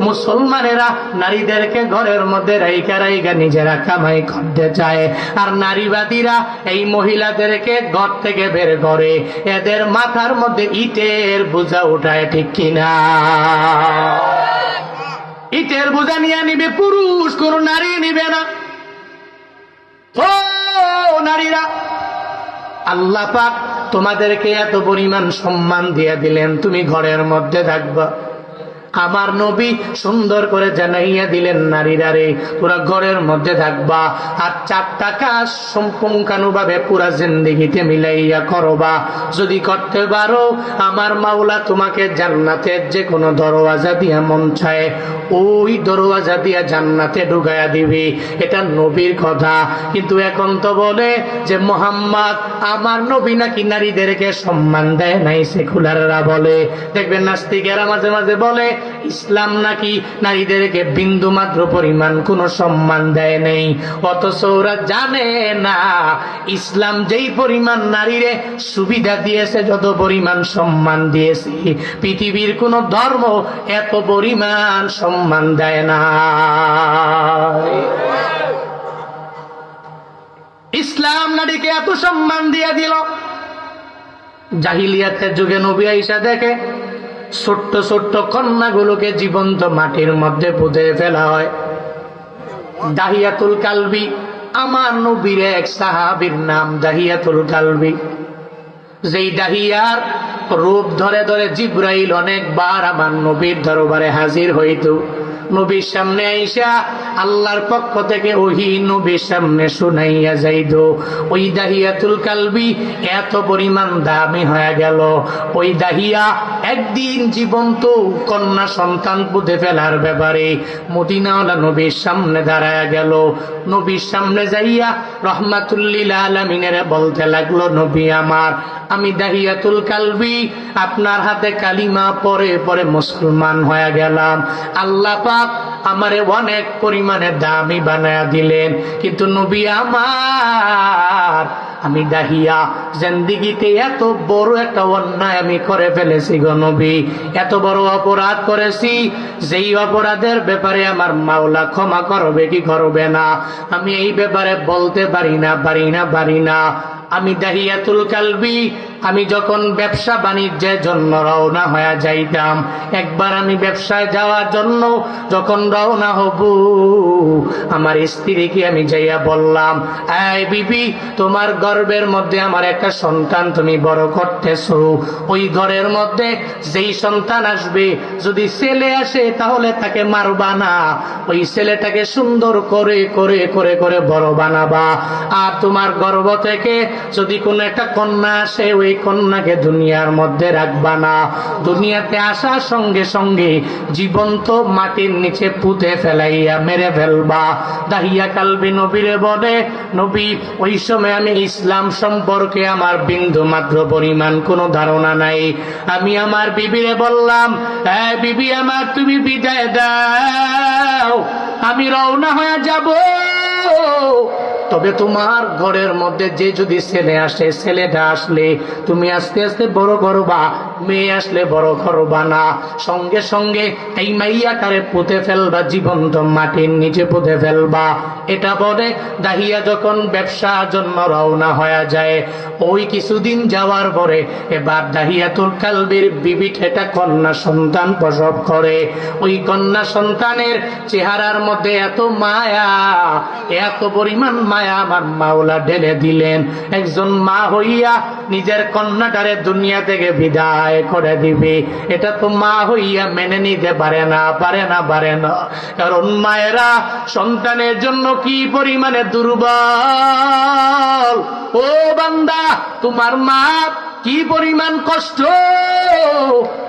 মুসলমানেরা নারীদেরকে ঘরের মধ্যে রাইকা রাইকা নিজেরা কামাই করতে চায়, আর নারীবাদীরা এই মহিলাদেরকে ঘর থেকে বের করে এদের মাথার মধ্যে ইটের বোঝা উঠায়। ঠিক কিনা? ইটের বোঝা নিয়ে নিবে পুরুষ, কোন নারী নিবে না। ও নারীরা, আল্লাহ পাক তোমাদেরকে এত পরিমাণ সম্মান দিয়ে দিলেন, তুমি ঘরের মধ্যে থাকবা। আমার নবী সুন্দর করে জানাইয়া দিলেন, নারীরা রে তোরা ঘরের মধ্যে থাকবা, আর 4টা কাজ সম্পূর্ণভাবে পুরা জিন্দেগিতে মিলাইয়া করবা। যদি করতে পারো, আমার মাওলা তোমাকে জান্নাতের যে কোনো দরওয়াজা দিয়া মন চায় ওই দরওয়াজা দিয়া জান্নাতে ঢুকাইয়া দিবি। এটা নবীর কথা। কিন্তু এখন তো বলে যে মোহাম্মদ আমার নবী নাকি নারীদেরকে সম্মান দেয় নাই। সেকুলাররা বলে, দেখবেন নাস্তিকেরা মাঝে মাঝে বলে ইসলাম নাকি নারীদেরকে বিন্দু মাত্র পরিমাণ কোনো সম্মান দেয় নেই। অথচ ওরা জানে না ইসলাম যেই পরিমাণ নারীরে সুবিধা দিয়েছে, যত পরিমাণ সম্মান দিয়েছে, পৃথিবীর কোন ধর্ম এত পরিমাণ সম্মান দেয় না। ইসলাম নারীকে এত সম্মান দিয়ে দিল। জাহিলিয়াতের যুগে নবী আয়েশা দেখে ছোট্ট ছোট্ট কন্যাগুলোকে জীবন্ত মাটির মধ্যে পুঁতে ফেলা হয়। দাহিয়াতুল কালবি, আমার নবীর এক সাহাবীর নাম দাহিয়াতুল কালবি। যেই দাহিয়ার রূপ ধরে ধরে জিব্রাইল অনেকবার আমার নবীর দরবারে হাজির হইত। নবীর সামনে আইসা আল্লাহর পক্ষ থেকে ওহী নবীর সামনে শুনাইয়া যাইত। ওই দাহিয়াতুল কালবি এত পরিমাণ দামি হয়ে গেল, ওই দাহিয়া একদিন জীবন্ত কন্যা সন্তান পুঁতে ফেলার ব্যাপারে মদিনাওয়ালা নবীর সামনে দাঁড়ায়া গেল। নবীর সামনে যাইয়া রহমাতুল্লিল আলামিনের বলতে লাগলো, নবী আমার, আমি দাহিয়াতুল কালবি আপনার হাতে কালিমা পরে পরে মুসলমান হয়ে গেলাম। আল্লাহ পাক আমারে অনেক পরিমাণে দামি বানায়া দিলেন, কিন্তু নবী আমার, আমি দাহিয়া জিন্দেগিতে এত বড় একটা অন্যায় আমি করে ফেলেছি গো নবী, এত বড় অপরাধ করেছি, যেই অপরাধের ব্যাপারে আমার মাওলা ক্ষমা করবে কি করবে না, আমি এই ব্যাপারে বলতে পারি না। আমি দাহিয়াতুল কালবি, আমি যখন ব্যবসা বাণিজ্যের জন্য রওনা হয়ে যাইতাম, একবার আমি ব্যবসায় যাওয়ার জন্য যখন রওনা হব, আমার স্ত্রীকে আমি যাইয়া বললাম, এই বিবি, তোমার গর্ভের মধ্যে আমার একটা সন্তান তুমি বড় করতেছো, ওই ঘরের মধ্যে যেই সন্তান আসবে, যদি ছেলে আসে তাহলে তাকে মারবা না, ওই ছেলেটাকে সুন্দর করে করে করে করে বড় বানাবা, আর তোমার গর্ভ থেকে যদি কোনো একটা কন্যা আসে, ওই কন্যাকে দুনিয়ার মধ্যে রাখবা না, দুনিয়াতে আসার সঙ্গে সঙ্গে জীবন্ত মাটির নিচে পুঁতে ফেলাইয়া মেরে ফেলবা। দাহিয়া কালবি নবীরে বলে, নবী, ওই সময় আমি ইসলাম সম্পর্কে আমার বিন্দু মাত্র পরিমাণ কোনো ধারণা নাই। আমি আমার বিবিরে বললাম, হ্যাঁ বিবি আমার, তুমি বিদায় দাও, আমি রওনা হয়ে যাব, তবে তোমার ঘরের মধ্যে যে যদি ছেলে আসে, ছেলেটা আসলে তুমি আস্তে আস্তে বড় করবা, মেয়ে আসলে বড় করবা না, সঙ্গে সঙ্গে এই মাইয়াটারে পুঁতে ফেলবা, জীবন্ত মাটির নিচে পুঁতে ফেলবা। এটা বলে দাহিয়া যখন ব্যবসার জন্য রওনা হয়ে যায়, ওই কিছুদিন যাওয়ার পরে এবার দাহিয়াতুল কালবির বিবি একটা কন্যা সন্তান প্রসব করে। ওই কন্যা সন্তানের চেহারার মধ্যে এত মায়া, এত পরিমাণ মায়া আমার মাওলা ঢেলে দিলেন। একজন মা হইয়া নিজের কন্যাটারে দুনিয়া থেকে বিদায় করে দিবে, এটা তো মা হইয়া মেনে নিতে পারে না। কারণ মায়েরা সন্তানের জন্য কি পরিমাণে দুর্বল। ও বান্দা, তোমার মা কি পরিমাণ কষ্ট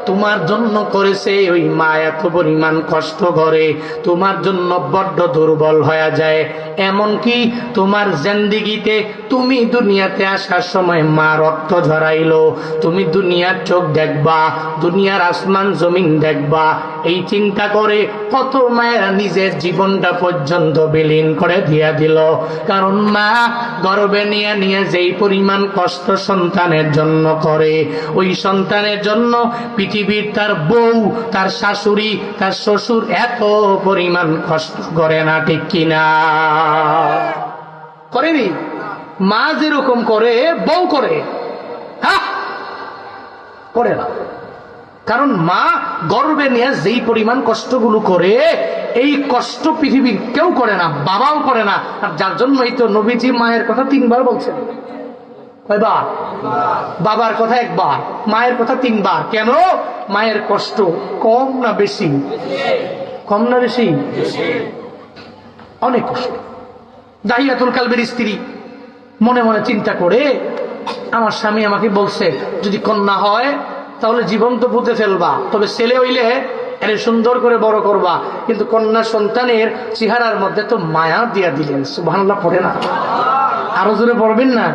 তোমার জন্য করেছে, ওই মা এত পরিমাণ কষ্ট করে তোমার জন্য বড্ড দুর্বল হয়ে যায়। এমনকি তোমার জিন্দেগিতে তুমি দুনিয়াতে আসার সময় মা রক্ত ঝরাইলো, তুমি দুনিয়ার চোখ দেখবা, দুনিয়ার আসমান জমিন দেখবা, এই চিন্তা করে কত মায়েরা নিজের জীবনটা পর্যন্ত বিলীন করে দিয়া দিল। কারণ মা গর্ভে নিয়ে যেই পরিমাণ কষ্ট সন্তানের জন্য করে, ওই সন্তানের জন্য পৃথিবীর তার বউ, তার শাশুড়ি, তার শ্বশুর এত পরিমাণ কষ্ট করে না, ঠিক কিনা? করেনি? মা যেরকম করে বউ করে, হ্যাঁ, করে না। কারণ মা গর্ভে নিয়ে যেই পরিমাণ কষ্টগুলো করে, এই কষ্ট পৃথিবীর কেউ করে না, বাবাও করে না। আর যার জন্যই তো নবীজি মায়ের কথা 3 বার বলছেন। কয়বার? বাবার কথা 1 বার, মায়ের কথা 3 বার। কেন? মায়ের কষ্ট কম না বেশি? কম না বেশি? অনেক কষ্ট। দাহিয়াতুল কালবির স্ত্রী মনে মনে চিন্তা করে, আমার স্বামী আমাকে বলছে যদি কন্যা হয় তাহলে জীবন্ত পুঁতে ফেলবা, তবে ছেলে হইলে এর সুন্দর করে বড় করবা। কিন্তু কন্যা সন্তানের চেহারার মধ্যে তো মায়া দিয়া দিলেন। সুবহানাল্লাহ পড়ে না? আরো জোরে পড়বেন না?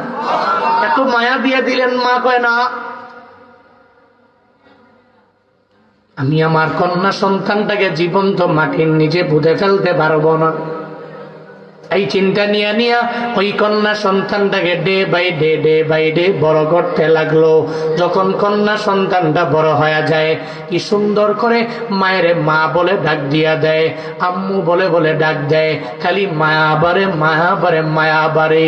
এত মায়া দিয়া দিলেন। মা কয় না, আমি আমার কন্যা সন্তানটাকে জীবন্ত মাটির নিচে পুঁতে ফেলতে পারবো না। এই চিন্তা নিয়ে ওই কন্যা সন্তানটাকে ডে বাই ডে বড় করতে লাগলো। যখন কন্যা সন্তানটা বড় হয়ে যায়, কি সুন্দর করে মায়ের মা বলে ডাক দিয়া দেয়, আম্মু বলে বলে ডাক দেয়। খালি মায়া বাড়ে।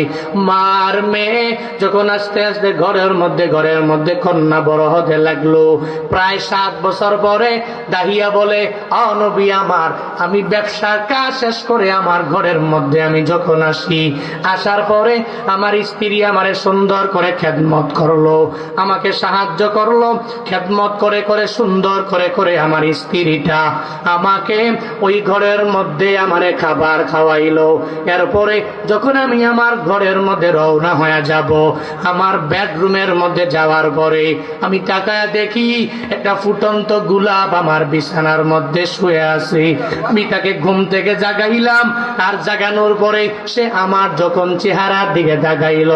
মার মেয়ে যখন আস্তে আস্তে ঘরের মধ্যে কন্যা বড় হতে লাগলো, প্রায় 7 বছর পরে দাহিয়া বলে, নবী আমার, আমি ব্যবসার কাজ শেষ করে আমার ঘরের মধ্যে আমি যখন আসি, আসার পরে আমার স্ত্রী আমারে সুন্দর করে খেদমত করলো, আমাকে সাহায্য করলো, খেদমত করে করে সুন্দর করে করে আমার স্ত্রীটা আমাকে ওই ঘরের মধ্যে আমারে খাবার খাওয়াইলো। এরপরে যখন আমি আমার ঘরের মধ্যে রওনা হয়ে যাব, আমার বেডরুমের মধ্যে যাওয়ার পরে আমি তাকায়া দেখি একটা ফুটন্ত গোলাপ আমার বিছানার মধ্যে শুয়ে আছে। আমি তাকে ঘুম থেকে জাগাইলাম, আর জাগানোর পরে সে আমার যখন চেহারার দিকে তাকাইল,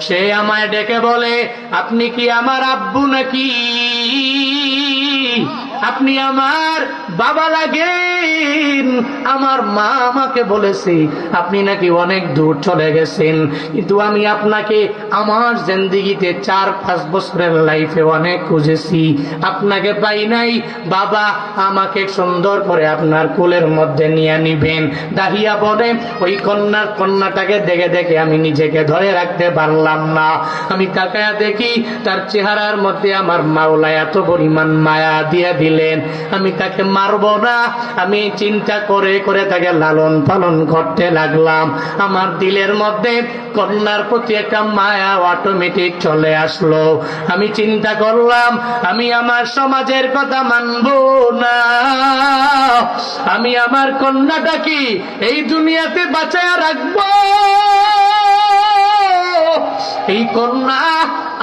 সে আমায় ডেকে বলে, আপনি কি আমার আব্বু নাকি? আপনি আমার বাবা লাগেন। আমার মা আমাকে বলেছে আপনি নাকি অনেক দূর চলে গেছেন, কিন্তু আমি আপনাকে আমার জিন্দেগিতে 4-5 বছরের লাইফে অনেক খুঁজেছি, আপনাকে পাই নাই। বাবা আমাকে সুন্দর করে আপনার কোলের মধ্যে নিয়ে নিবেন। দাহিয়া বলে, ওই কন্যাটাকে দেখে দেখে আমি নিজেকে ধরে রাখতে পারলাম না। আমি তাকায়া দেখি তার চেহারার মধ্যে আমার মাওলা এত পরিমাণ মায়া দিয়ে দিলেন, আমি তাকে মারব না। আমি চিন্তা করে করে তাকে লালন পালন করতে লাগলাম। আমার দিলের মধ্যে কন্যার প্রতি একটা মায়া অটোমেটিক চলে আসলো। আমি চিন্তা করলাম আমি আমার সমাজের কথা মানব না, আমি আমার কন্যাটাকে এই দুনিয়াতে বাঁচায়া রাখবো। এই কন্যা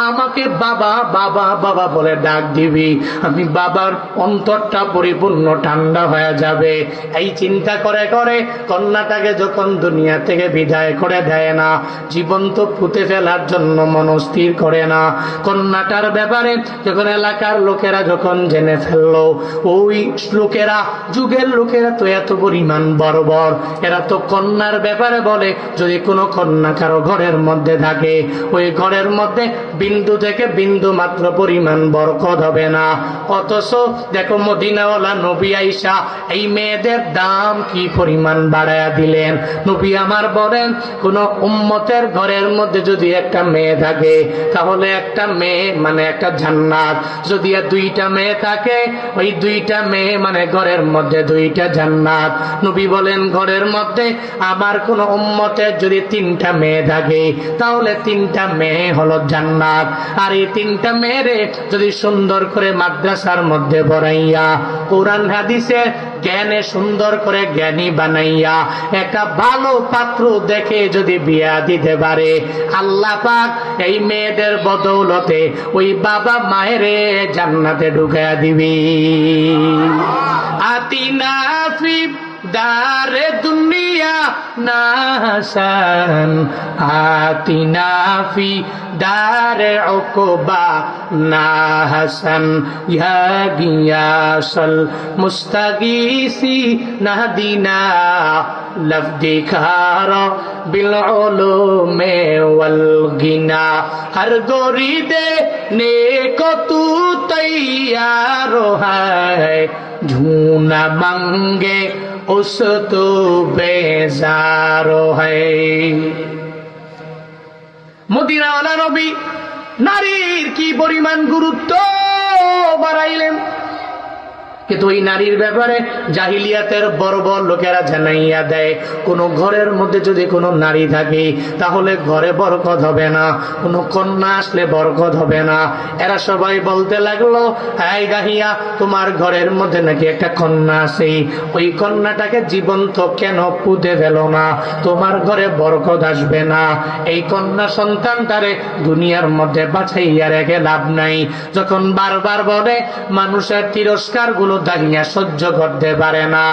আমাকে বাবা বাবা বাবা বলে ডাক দিবি, আমি বাবার অন্তরটা পরিপূর্ণ ঠান্ডা হয়ে যাবে। এই চিন্তা করে করে কন্যাটাকে যখন দুনিয়া থেকে বিদায় করে দেয় না, জীবন্ত পুঁতে ফেলার জন্য মনস্থির করে না। কন্যাটার ব্যাপারে যখন এলাকার লোকেরা যখন জেনে ফেললো, ওই লোকেরা, যুগের লোকেরা তো এত পরিমাণ বর্বর, এরা তো কন্যার ব্যাপারে বলে যদি কোনো কন্যা কারো ঘরের মধ্যে থাকে, ওই ঘরের মধ্যে বিন্দু থেকে বিন্দু মাত্র পরিমাণ বরকত হবে না। অথচ দেখো মদিনাওয়ালা নবী আইসা এই মেয়েদের দাম কি পরিমাণ বাড়ায়া দিলেন। নবী আমার বলেন, কোন উম্মতের ঘরের মধ্যে যদি একটা মেয়ে থাকে তাহলে একটা মেয়ে মানে একটা জান্নাত, যদি 2টা মেয়ে থাকে ওই 2টা মেয়ে মানে ঘরের মধ্যে 2টা জান্নাত। নবী বলেন, ঘরের মধ্যে আমার কোন উম্মতের যদি 3টা মেয়ে থাকে তাহলে 3টা মেয়ে হলো জান্নাত। আর এই 3টা মেয়েরে যদি সুন্দর করে মাদ্রাসার মধ্যে পড়াইয়া কোরআন হাদিসে জ্ঞানে সুন্দর করে জ্ঞানী বানাইয়া একটা ভালো পাত্র দেখে যদি বিয়া দিতে পারে, আল্লাহ পাক এই মেয়েদের বদৌলতে ওই বাবা মায়েরে জান্নাতে ঢুকাইয়া দিবি। আতিনা ফি দারে দুনিয়া না হাসান, আতিনা ফি দারে উকবা না হাসান, ইয়া গিয়াসাল মুস্তাগীসি নাহদিনা লফদিখারা বিল উলুমে ওয়াল গিনা, হর গরিদে নেকো তু তৈয়ার হ্যায়, ঝুনা মাঙ্গে উস তো বেজারো হ্যায়। মদিনাওয়ালা নবী নারীর কি পরিমাণ গুরুত্ব বাড়াইলেন, কিন্তু ওই নারীর ব্যাপারে জাহিলিয়াতের বড় বড় লোকেরা জানাইয়া দেয়, কোন ঘরের মধ্যে যদি কোনো নারী থাকে তাহলে ঘরে বরকত হবে না, কোনো কন্যা আসলে বরকত হবে না। এরা সবাই বলতে লাগলো, এই গাহিয়া তোমার ঘরের মধ্যে নাকি একটা কন্যা আছে, ওই কন্যাটাকে জীবন্ত কেন পুঁতে ফেলো না, তোমার ঘরে বরকত আসবে না। এই কন্যা সন্তানটারে দুনিয়ার মধ্যে বাঁচাইয়া রেখে লাভ নাই। যখন বারবার বলে, মানুষের তিরস্কার গুলো দাঁড়িয়ে সহ্য করতে পারে না,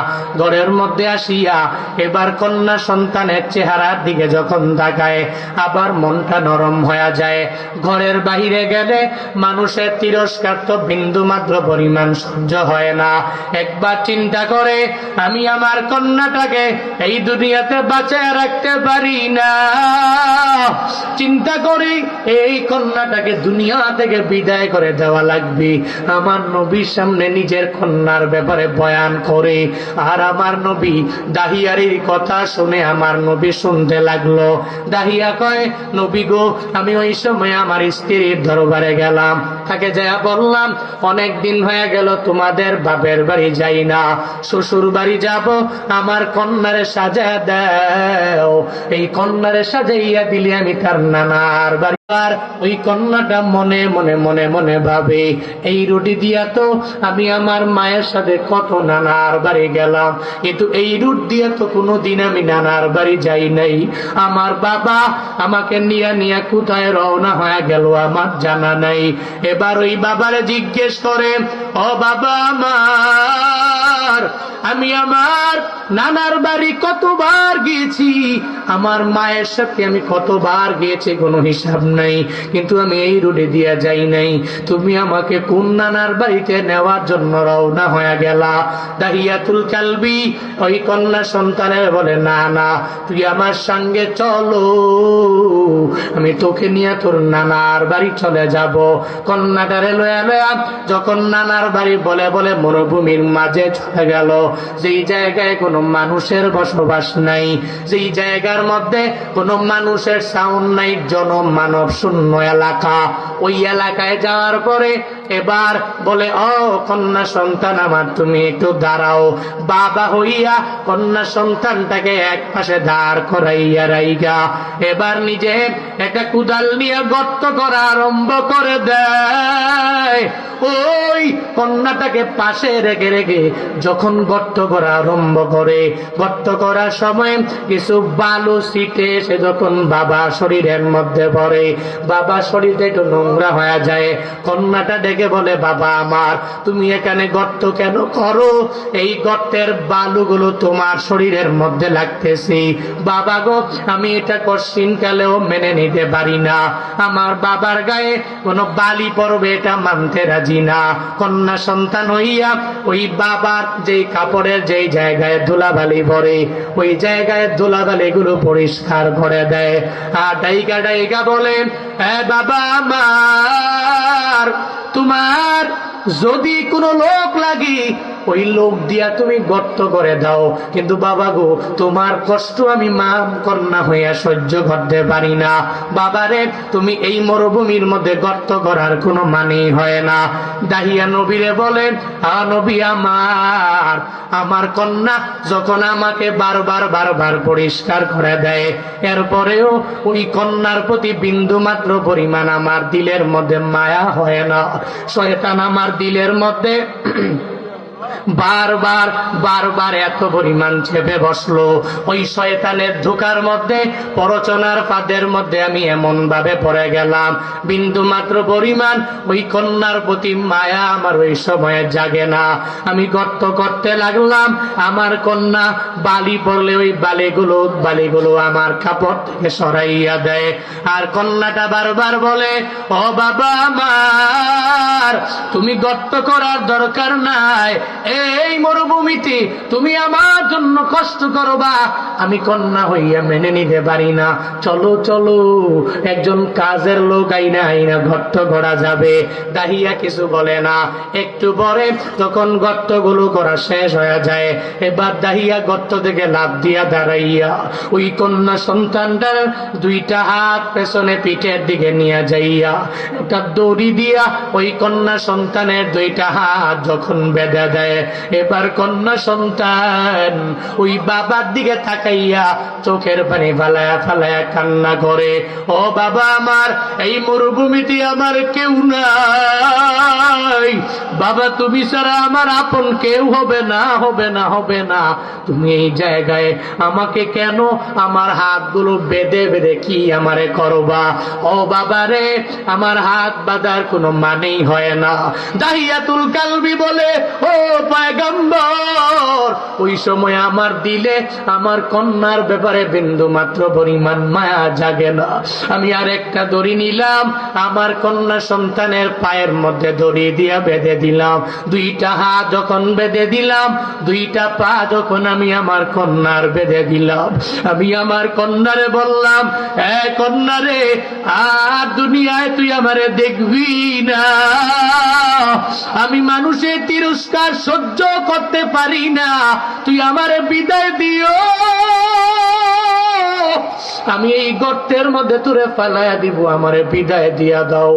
ঘরের মধ্যে আসিয়া এবার কন্যা সন্তানের চেহারার দিকে যখন তাকায় আবার মনটা নরম হয়ে যায়। ঘরের বাহিরে গেলে মানুষের তিরস্কার তো বিন্দু মাত্র পরিমাণ সহ্য হয় না। একবার চিন্তা করে, আমি আমার কন্যাটাকে এই দুনিয়াতে বাঁচায় রাখতে পারি না, চিন্তা চিন্তা করি এই কন্যাটাকে দুনিয়া থেকে বিদায় করে দেওয়া লাগবে। আমার নবীর সামনে নিজের কন্যার ব্যাপারে বয়ান করে, আর আমার নবী দাহিয়ারির কথা শুনে আমার নবী শুনতে লাগলো। দাহিয়া কয়, নবী গো, আমি ওই সময় আমার স্ত্রীর দরবারে গেলাম, তাকে যা বললাম অনেক দিন হয়ে গেল তোমাদের বাপের বাড়ি যাই না, শ্বশুর বাড়ি যাব, আমার কন্যারে সাজা দাও। এই কন্যারে সাজাইয়া দিলে আমি তার নানার বাড়ি। আর ওই কন্যাটা মনে মনে মনে মনে ভাবে, এই রুটি দিয়া তো আমি আমার মায়ের সাথে কত নানার বাড়ি গেলাম, কিন্তু এই রুট দিয়া তো কোনোদিন আমি নানার বাড়ি যাই নাই। আমার বাবা আমাকে নিয়ে নিয়ে কোথায় রওনা হয়ে গেল আমার জানা নাই। এবার ওই বাবারে জিজ্ঞেস করে, ও বাবা আমার, আমি আমার নানার বাড়ি কতবার গিয়েছি, আমার মায়ের সাথে আমি কতবার গিয়েছি কোনো হিসাব নাই, কিন্তু আমি এই রোডে দিয়া যাই নাই। তুমি আমাকে কোন নানার বাড়িতে নেওয়ার জন্য রওনা হয়ে গেলা? দাহিয়াতুল কালবি ওই কন্যা সন্তানের বলে, না না, তুই আমার সঙ্গে চলো, আমি তোকে নিয়ে তোর নানার বাড়ি চলে যাব। কন্যাটারে লয়া লয়া যখন নানার বাড়ি বলে বলে মরুভূমির মাঝে চলে গেল, যেই জায়গায় কোনো মানুষের বসবাস নাই, যেই জায়গার মধ্যে কোনো মানুষের সাউন্ড নাই, জনমানব শূন্য এলাকা, ওই এলাকায় যাওয়ার পরে এবার বলে, ও কন্যা সন্তান আমার, তুমি একটু দাঁড়াও। বাবা হইয়া কন্যা সন্তানটাকে এক পাশে দাঁড় করাইয়া রাইগা এবার নিজে একটা কুদাল নিয়ে গর্ত করা আরম্ভ করে দেয়। ওই কন্যাটাকে পাশে রেখে রেখে যখন গর্ত করা আরম্ভ করে, গর্ত করার সময় কিছু বালু ছিটে সে যখন বাবা শরীরের মধ্যে পড়ে, বাবা শরীরটা একটু নোংরা হয়ে যায়। কন্যাটা ডেকে বলে, বাবা আমার, তুমি এখানে গর্ত কেন করো? এই গর্তের বালুগুলো তোমার শরীরের মধ্যে লাগতেছে। বাবা গো, আমি এটা কশিন কালেও মেনে নিতে পারি না, আমার বাবার গায়ে কোনো বালি পড়বে এটা মানতে রাজি না। কন্যা সন্তান হইয়া ওই বাবার যেই কাপড়ের যেই জায়গায় ধুলাবালি পড়ে, ওই জায়গায় ধুলাবালি গুলো পরিষ্কার করে দেয়। আর ডাইকা ডাইকা বলে, হ্যাঁ বাবা আমার, তোমার যদি কোনো লোক লাগি ওই লোক দিয়া তুমি গর্ত করে দাও, কিন্তু বাবা গো, তোমার কষ্ট আমি মা কন্যা হইয়া সহ্য করতে পারি না। বাবারে, তুমি এই মরুভূমির মধ্যে গর্ত করার কোনো মানেই হয় না। দাহিয়া নবীরে বলেন, নবী আমার, আমার কন্যা যখন আমাকে বারবার বারবার পরিষ্কার করে দেয়, এরপরেও ওই কন্যার প্রতি বিন্দু মাত্র পরিমাণ আমার দিলের মধ্যে মায়া হয় না। শয়তান আমার দিলের মধ্যে বারবার বারবার এত পরিমাণ চেপে বসলো, ওই শয়তানের ধোঁকার মধ্যে, প্ররোচনার ফাঁদের মধ্যে আমি এমন ভাবে পড়ে গেলাম, বিন্দু মাত্র পরিমাণ ওই কন্যার প্রতি মায়া আমার ওই সময়ে জাগে না। আমি গর্ত করতে লাগলাম, আমার কন্যা বালি পড়লে ওই বালিগুলো আমার কাপড় থেকে সরাইয়া দেয়। আর কন্যাটা বারবার বলে, ও বাবা আমার, তুমি গর্ত করার দরকার নাই, এই মরুভূমিতে তুমি আমার জন্য কষ্ট করবা, আমি কন্যা হইয়া মেনে নিতে পারি না। চলো চলো, একজন কাজের লোক আইনা আইনা গর্ত করা যাবে। দাহিয়া কিছু বলে না। একটু পরে যখন গর্তগুলো করা শেষ হয়ে যায়, এবার দাহিয়া গর্ত থেকে লাফ দিয়া দাঁড়াইয়া ওই কন্যা সন্তানটার দুইটা হাত পেছনে পিঠের দিকে নিয়ে যাইয়া একটা দড়ি দিয়া ওই কন্যা সন্তানের দুইটা হাত যখন বেঁধে দেয়, এবার কন্যা সন্তান ওই বাবার দিকে তাকাইয়া চোখের পানি ফালায়া ফালায়া কান্না করে, ও বাবা আমার, এই মরুভূমিতে আমার কেউ নাই, বাবা তুমি ছাড়া আমার আপন কেউ হবে না, হবে না, হবে না। তুমি এই জায়গায় আমাকে কেন আমার হাতগুলো বেঁধে বেঁধে কি আমারে করবা? ও বাবা রে, আমার হাত বাঁধার কোনো মানেই হয় না। দাহিয়াতুল কালবি বলে, ও পয়গম্বর, ওই সময় আমার দিলে আমার কন্যার ব্যাপারে বিন্দু মাত্র পরিমাণ মায়া জাগে না। আমি আর একটা দড়ি নিলাম, আমার কন্যা সন্তানের পায়ের মধ্যে দড়ি দিয়া বেঁধে দিলাম। দুইটা হাত যখন বেঁধে দিলাম, দুইটা পা যখন আমি আমার কন্যার বেঁধে দিলাম, আমি আমার কন্যারে বললাম, এ কন্যারে, আর দুনিয়ায় তুই আমারে দেখবি না। আমি মানুষের তিরস্কার সহ্য করতে পারি না, তুই আমারে বিদায় দিও। আমি এই গর্তের মধ্যে তোরে ফালাইয়া দিব, আমারে বিদায় দিয়া দাও।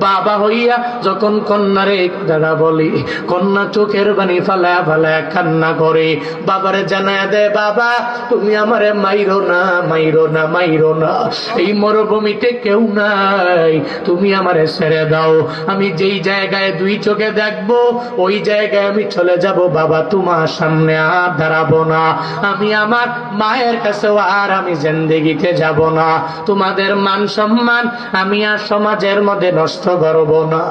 বাবা হইয়া যখন কন্যারে এই কথাটা বলি, কন্যা চোখের বাণী ফালায়া ফালায়া কান্না করে। বাবারে জানায়া দেয়, বাবা তুমি আমারে মাইরো না, মাইরো না, মাইরো না, এই মরুভূমিতে কেউ নাই, তুমি আমারে ছেড়ে দাও। আমি যেই জায়গায় দুই চোখে দেখবো ওই জায়গায় আমি চলে যাব। বাবা তোমার সামনে আর দাঁড়াবো না, আমি আমার মায়ের কাছেও আর আমি জিন্দেগিতে যাব না। তোমাদের মান সম্মান আমি আর সমাজের মধ্যে নষ্ট করব না।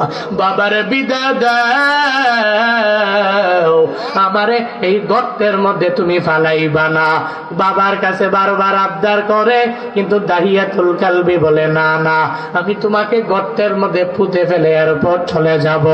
বাবারে বিদায় দাও, আমারে এই গর্তের মধ্যে তুমি ফালাইবা না। বাবার কাছে বারবার আবদার করে, কিন্তু দাহিয়াতুল কালবি বলে, না না, আমি তোমাকে গর্তের মধ্যে পুঁতে ফেলে এরপর চলে যাব।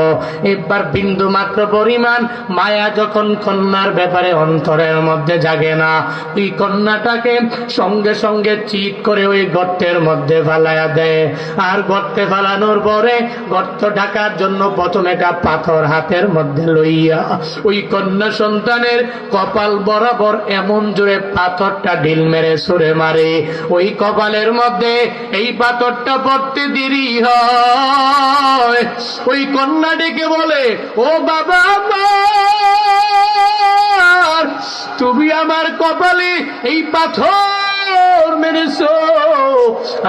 এবার বিন্দু মাত্র পরিমাণ মায়া যখন কন্যার ব্যাপারে অন্তরের মধ্যে জাগে না, ওই কন্যাটাকে সঙ্গে সঙ্গে চিৎ করে ওই গর্তের মধ্যে ফালাইয়া দেয়। আর গর্তে ফালানোর পরে গর্ত ঢাকার জন্য প্রথমে একটা পাথর হাতের মধ্যে লইয়া ওই কন্যা সন্তানের কপাল বরাবর এমন জোরে পাথরটা ঢিল মেরে ছুঁড়ে মারে, ওই কপালের মধ্যে এই পাথরটা পড়তে দেরি হয়। ওই কন্যা ডেকে বলে, ও বাবা আমার, তুমি আমার কপালে এই পাথর মেরেছো,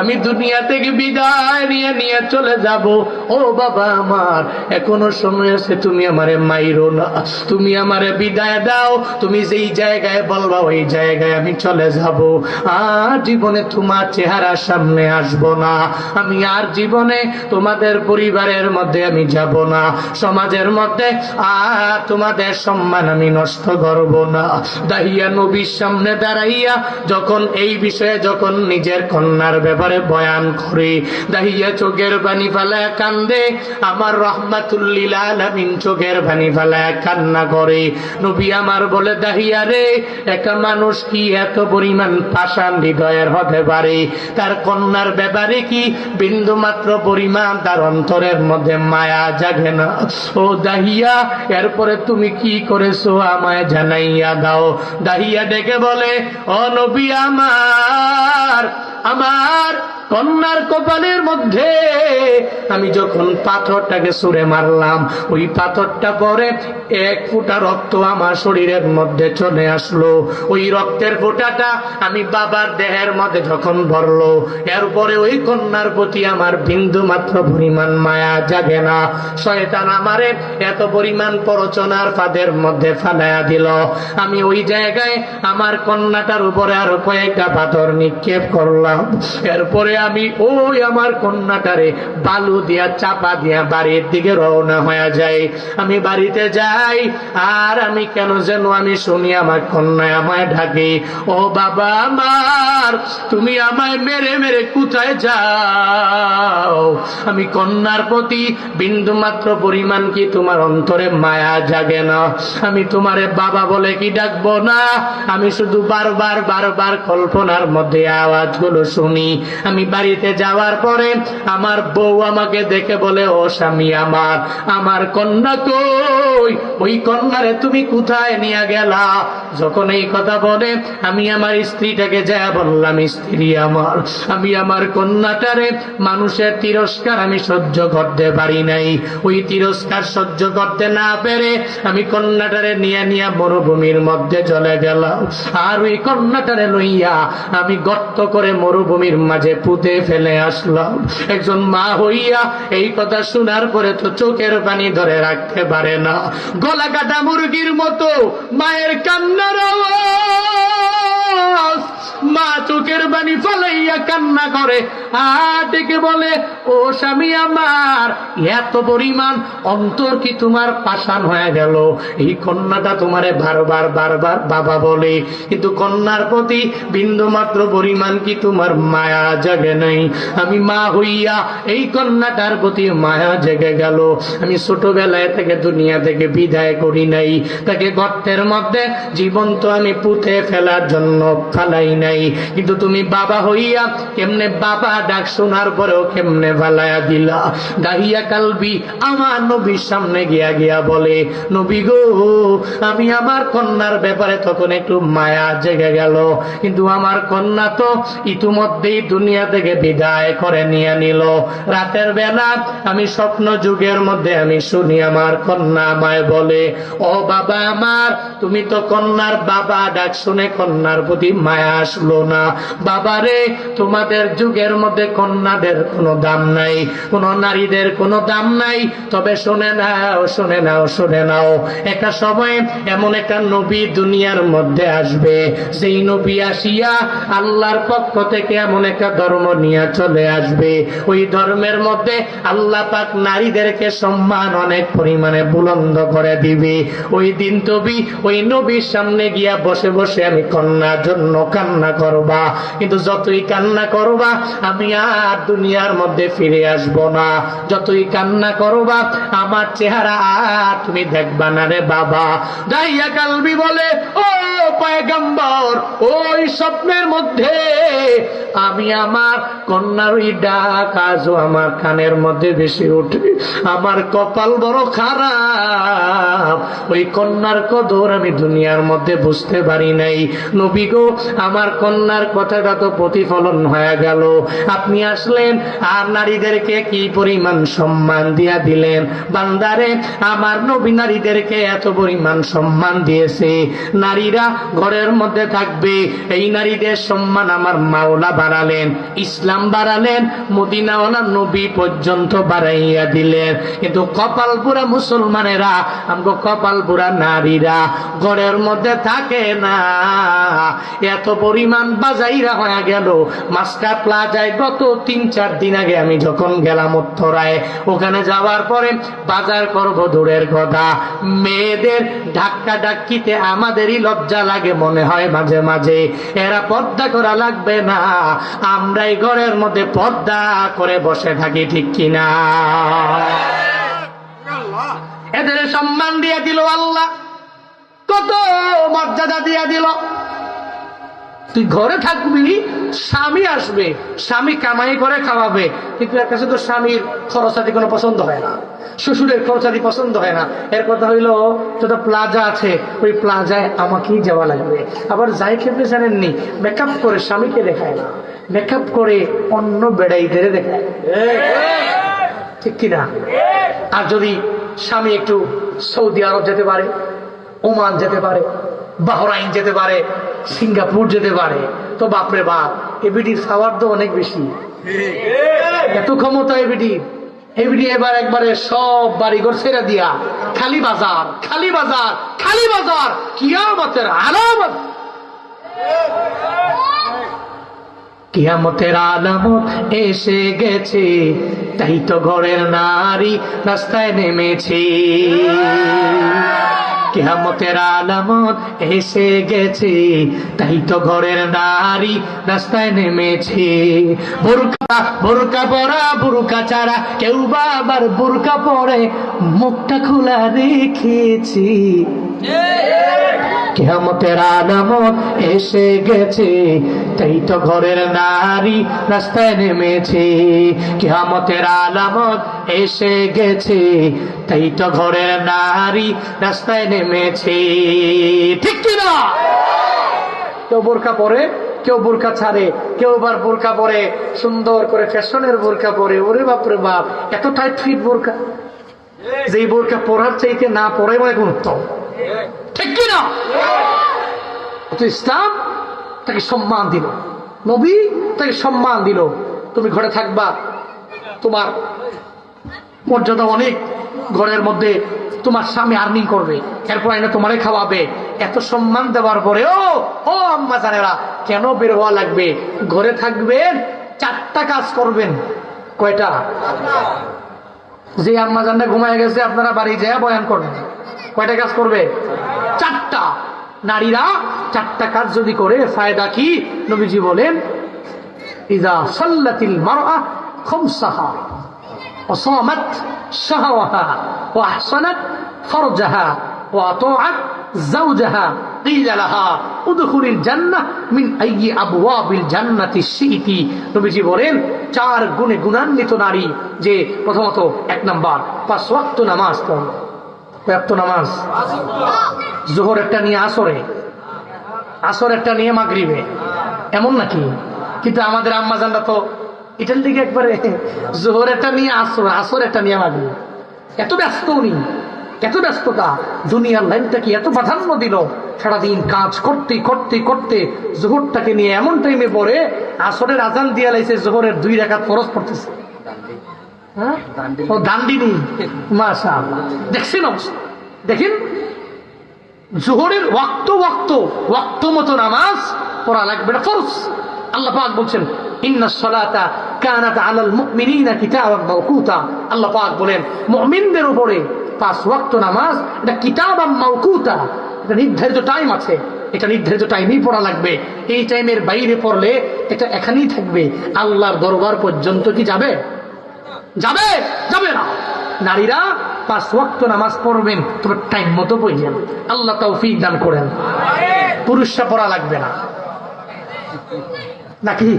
আমি দুনিয়া থেকে বিদায় নিয়ে নিয়ে চলে যাব। ও বাবা আমার, এখনো সময় আছে, তুমি আমারে মাইরো না, তুমি আমারে বিদায় দাও। তুমি যেই জায়গায় বলবা ওই জায়গায় আমি চলে যাব। আর জীবনে তোমার চেহারা সামনে আসব না, আমি আর জীবনে তোমাদের পরিবারের মধ্যে আমি যাব না, সমাজের মধ্যে আর তোমাদের সম্মান আমি নষ্ট করব না। দাহিয়া নবীর সামনে দাঁড়াইয়া যখন এই বিষয়ে যখন নিজের কন্যার ব্যাপারে বয়ান করে, দাহিয়া চোখের পানি ফেলায় কান্দে। আমার রহমাতুল্লিল আলামিন চোখের পানি ফেলায় কান্না করে। নবী আমার বলে, দাহিয়া রে, একটা মানুষ কি এত পরিমাণ পাষাণ হৃদয়ের হতে পারে? তার কন্যার ব্যাপারে কি বিন্দু মাত্র পরিমাণ তার অন্তরের মধ্যে মায়া জাগে না? ও দাহিয়া, এরপরে তুমি কি করেছো আমায় জানাইয়া দাও। দাহিয়া ডেকে বলে, ও নবী আমার, আমার কন্যার কপালের মধ্যে আমি যখন পাথরটাকে ছুঁড়ে মারলাম, ওই পাথরটা পরে এক ফোঁটা রক্ত আমার শরীরের মধ্যে চলে আসলো। ওই রক্তের ফোঁটাটা আমি বাবার দেহের মধ্যে যখন ভরলো, এরপরে ওই কন্যার প্রতি আমার বিন্দু মাত্র পরিমাণ মায়া জাগে না। শয়তান আমারে এত পরিমাণ প্ররোচনার ফাঁদের মধ্যে ফালাইয়া দিল। আমি ওই জায়গায় আমার কন্যাটার উপরে আরো কয়েকটা পাথর নিক্ষেপ করলাম। এরপরে আমি ওই আমার কন্যাটারে বালু দিয়া চাপা দিয়া বাড়ির দিকে রওনা হয়ে যাই। আমি বাড়িতে যাই, আর আমি কেন যেন আমি শুনি আমার কন্যা আমায় ডাকে, ও বাবা আমার, তুমি আমায় মেরে মেরে কোথায় যাও? আমি কন্যার প্রতি বিন্দু মাত্র পরিমাণ কি তোমার অন্তরে মায়া জাগে না? আমি তোমারে বাবা বলে কি ডাকবো না? আমি শুধু বারবার বারবার কল্পনার মধ্যে আওয়াজগুলো শুনি। আমি বাড়িতে যাওয়ার পরে আমার বউ আমাকে দেখে বলে, ও স্বামী আমার, আমার কন্যা কই? ওই কন্যারে তুমি কোথায় নিয়ে গেলা? যখন এই কথা বলে আমি আমার স্ত্রীটাকে যা বললাম, স্ত্রী আমার, আমি আমার কন্যাটারে মানুষের তিরস্কার আমি সহ্য করতে পারি নাই। ওই তিরস্কার সহ্য করতে না পেরে আমি কন্যাটারে নিয়ে নিয়ে মরুভূমির মধ্যে চলে গেলাম। আর ওই কন্যাটারে লইয়া আমি গর্ত করে মরুভূমির মাঝে পুঁতে ফেলে আসলাম। একজন মা হইয়া এই কথা শোনার পরে তো চোখের পানি ধরে রাখতে পারে না। গলা কাটা মুরগির মতো মায়ের কান্নার আওয়াজ আফসোস। মা চোখের পানি ফলাইয়া কান্না করে, আর ডেকে বলে, ও স্বামী আমার, এত পরিমাণ অন্তর কি তোমার পাষাণ হয়ে গেল? এই কন্যাটা তোমারে বারবার বারবার বাবা বলে, কিন্তু কন্যার প্রতি বিন্দু মাত্র পরিমাণ কি তোমার মায়া জাগে নাই? আমি মা হইয়া এই কন্যাটার প্রতি মায়া জেগে গেল। আমি ছোটবেলায় থেকে দুনিয়া থেকে বিদায় করি নাই, তাকে গর্তের মধ্যে জীবন্ত আমি পুঁতে ফেলার জন্য ফালাই নাই, কিন্তু তুমি বাবা হইয়া কেমনে বাবা ডাক শোনার পরেও কেমনে ফালাইয়া দিলা। দাহিয়া কালবি আমার নবীর সামনে গিয়া গিয়া বলে, নবী গো, আমি আমার কন্যার ব্যাপারে তখন একটু মায়া জেগে গেল, কিন্তু আমার কন্যা তো ইতিমধ্যেই দুনিয়া থেকে বিদায় করে নিয়ে নিল। রাতের বেলা আমি স্বপ্ন যুগের মধ্যে আমি শুনি আমার কন্যা আমায় বলে, ও বাবা আমার, তুমি তো কন্যার বাবা ডাক শুনে কন্যার প্রতি মায়া আসলো না। বাবারে, তোমাদের যুগের মধ্যে কন্যাদের কোনো দাম নাই, কোন নারীদের কোনো দাম নাই। তবে শুনে নাও, শুনে নাও, শুনে নাও, একটা সময় এমন একটা নবী দুনিয়ার মধ্যে আসবে, যেই নবী আসিয়া আল্লাহর পক্ষ থেকে এমন একটা ধর্ম নিয়ে চলে আসবে। ওই ধর্মের মধ্যে আল্লাহ পাক নারীদেরকে সম্মান অনেক পরিমাণে বুলন্দ করে দিবে। ওই দিন তুমি ওই নবীর সামনে গিয়া বসে বসে আমি কন্যার জন্য কান্না করবা, কিন্তু যতই কান্না করবা আমি আর দুনিয়ার মধ্যে ফিরে আসবো না। যতই কান্না করবা আমার চেহারা আর তুমি দেখবা না রে বাবা। দাইয়া কালবি বলে, ও পয়গম্বর, ওই স্বপ্নের মধ্যে আমি আমার কন্যার ওই ডাক আজও আমার কানের মধ্যে বেশি ওঠে। আমার কপাল বড় খারাপ, ওই কন্যার কদর আমি দুনিয়ার মধ্যে বুঝতে পারি নাই। নবী গো, আমার কন্যার কথাটা তো প্রতিফলন হয়ে গেল। আপনি আসলেন আর নারীদেরকে কি পরিমাণ সম্মান দিয়া দিলেন। বান্দারে, আমার নবী নারীদেরকে এত পরিমাণ সম্মান দিয়েছে। নারীরা ঘরের মধ্যে থাকবে, এই নারীদের সম্মান আমার মাওলা বাড়ালেন, ইসলাম বাড়ালেন, মদিনাওয়ালা নবী পর্যন্ত বাড়াইয়া দিলেন। কিন্তু কপাল পুরা মুসলমানেরা, আমগো কপাল পুরা নারীরা ঘরের মধ্যে থাকে না। এত পরিমাণ বাজাইরা হয়ে গেল। মাস্কা প্লাজায় গত 3-4 দিন আগে আমি যখন গেলাম উত্তরায়, ওখানে যাওয়ার পরে বাজার করব দূরের কথা, মেয়েদের ধাক্কা ধাক্কিতে আমাদেরই লজ্জা লাগে মনে হয় মাঝে মাঝে। এরা পর্দা করা লাগবে না, আমরাই ঘরের মধ্যে পর্দা করে বসে থাকি, ঠিক কিনা? এদের সম্মান দিয়ে দিল আল্লাহ, কত মর্যাদা দিয়া দিল। তুই ঘরে থাকবি, স্বামী আসবে, স্বামী কামাই করে খাওয়াবে, কিন্তু এর কাছে তো স্বামীর খরচাদি কোনো পছন্দ হয় না, শ্বশুরের খরচাদি পছন্দ হয় না। এর কথা হইল, যত প্লাজা আছে ওই প্লাজায় আমাকেই যাওয়া লাগবে। আবার যাই ক্ষেত্রে জানেননি, মেকআপ করে স্বামীকে দেখায় না, মেকআপ করে অন্য বেড়াইদের দেখায়, ঠিক কিনা? আর যদি স্বামী একটু সৌদি আরব যেতে পারে, ওমান যেতে পারে, বাহরাইন যেতে পারে, সিঙ্গাপুর যেতে পারে, তো বাপরে বাপ, এবিডির খাবার তো অনেক বেশি, এত ক্ষমতা এবিডির। এবিডি এবার একবারে সব বাড়িঘর ছেড়ে দিয়া খালি বাজার, খালি বাজার, খালি বাজার, কিয়ামতের আলামত, কিয়ামতের আলামত এসে গেছে, তাই তো ঘরের নারী রাস্তায় নেমেছে। কিয়ামতের আলামত এসে গেছে, তাই তো ঘরের নারী রাস্তায় নেমেছে। বোরকা পরা, বোরকা ছাড়া, কেউ বা আবার বোরকা পরে মুখটা খোলা রেখেছি। কিয়ামতের আলামত এসে গেছে, তাই তো ঘরের নারী রাস্তায় নেমেছে। কিয়ামতের আলামত এসে গেছে, তাই তো ঘরের নারী রাস্তায় নেমেছে, ঠিক কিনা? কেউ বোরকা পরে, কেউ বোরকা ছাড়ে, কেউ আবার বোরকা পরে সুন্দর করে ফ্যাশনের বোরকা পরে। ওরে বাপরে বাপ, এত টাইট ফিট বোরকা, যে বোরকা পরার চাইতে না পরাই মানে কোন উত্তম, ঠিক কিনা? ইসলাম তাকে সম্মান দিল, নবী তাকে সম্মান দিল। তুমি ঘরে থাকবা, তোমার মর্যাদা অনেক, ঘরের মধ্যে তোমার স্বামী আর্নিং করবে, এরপর আইনা তোমারে খাওয়াবে, এত সম্মান দেওয়ার পরে ও আম্মা জানেরা কেন বের হওয়া লাগবে? ঘরে থাকবেন, 4টা কাজ করবেন। কয়টা? যে আম্মা জানটা ঘুমায় গেছে আপনারা বাড়ি যায় বয়ান করবেন, কয়টা কাজ করবে? 4টা। নারীরা 4টা কাজ যদি করে ফায়দা কি? নবীজি বলেন, ইযা সাল্লাতিল মারআ খামসাহা ওয়া সামাত শাহওয়াহা ওয়া আহসানাত ফারজাহা ওয়া আতাআত যাওজাহা ক্বিলা লাহা উদখুলিল জান্নাহ মিন আইয়ি আবওয়াবিল জান্নাতি শিইতি। নবীজি বলেন 4 গুণে গুণান্বিত নারী, যে প্রথমত 1 নাম্বার 5 ওয়াক্ত নামাজ পড়ে। কয়েকটা নামাজ? জোহর একটা নিয়ে আসরে, আসর একটা নিয়ে মাগরিবে, এমন নাকি? কিন্তু আমাদের আম্মা জানরা তো এটার দিকে একবারে জোহর একটা নিয়ে আসর, আসর একটা নিয়ে মাগরিবে। এত ব্যস্ত উনি, এত ব্যস্ততা, দুনিয়ার লাইনটাকে এত প্রাধান্য দিল, সারাদিন কাজ করতে করতে করতে জোহরটাকে নিয়ে এমন টাইমে পড়ে আসরের আজান দিয়ে লাইছে, জোহরের 2 রাকাত ফরজ পড়তেছে। হ্যাঁ, ও দান্ডিনী, মাশাআল্লাহ। দেখছেন অবস্থা, দেখেন জোহরের ওয়াক্ত মতো নামাজ পড়া লাগবে না, ফরজ। আল্লাহ পাক বলছেন, ইন্নাস সালাতা কানাত আলাল মুমিনিনা কিতাবাম মাওকুতা। আল্লাহ পাক বলেন মুমিনদের উপরে 5 ওয়াক্ত নামাজ এটা কিতাবাম মাওকুতা, এটা নির্ধারিত টাইম আছে, এটা নির্ধারিত টাইমেই পড়া লাগবে। এই টাইমের বাইরে পড়লে এটা এখানেই থাকবে, আল্লাহর দরবার পর্যন্ত কি যাবে? যাবে না। নারীরা 5 ওয়াক্ত নামাজ পড়বেন, তবে টাইম মতো পড়বেন। আল্লাহ তৌফিক দান করেন। পুরুষরা পড়া লাগবে না নাকি?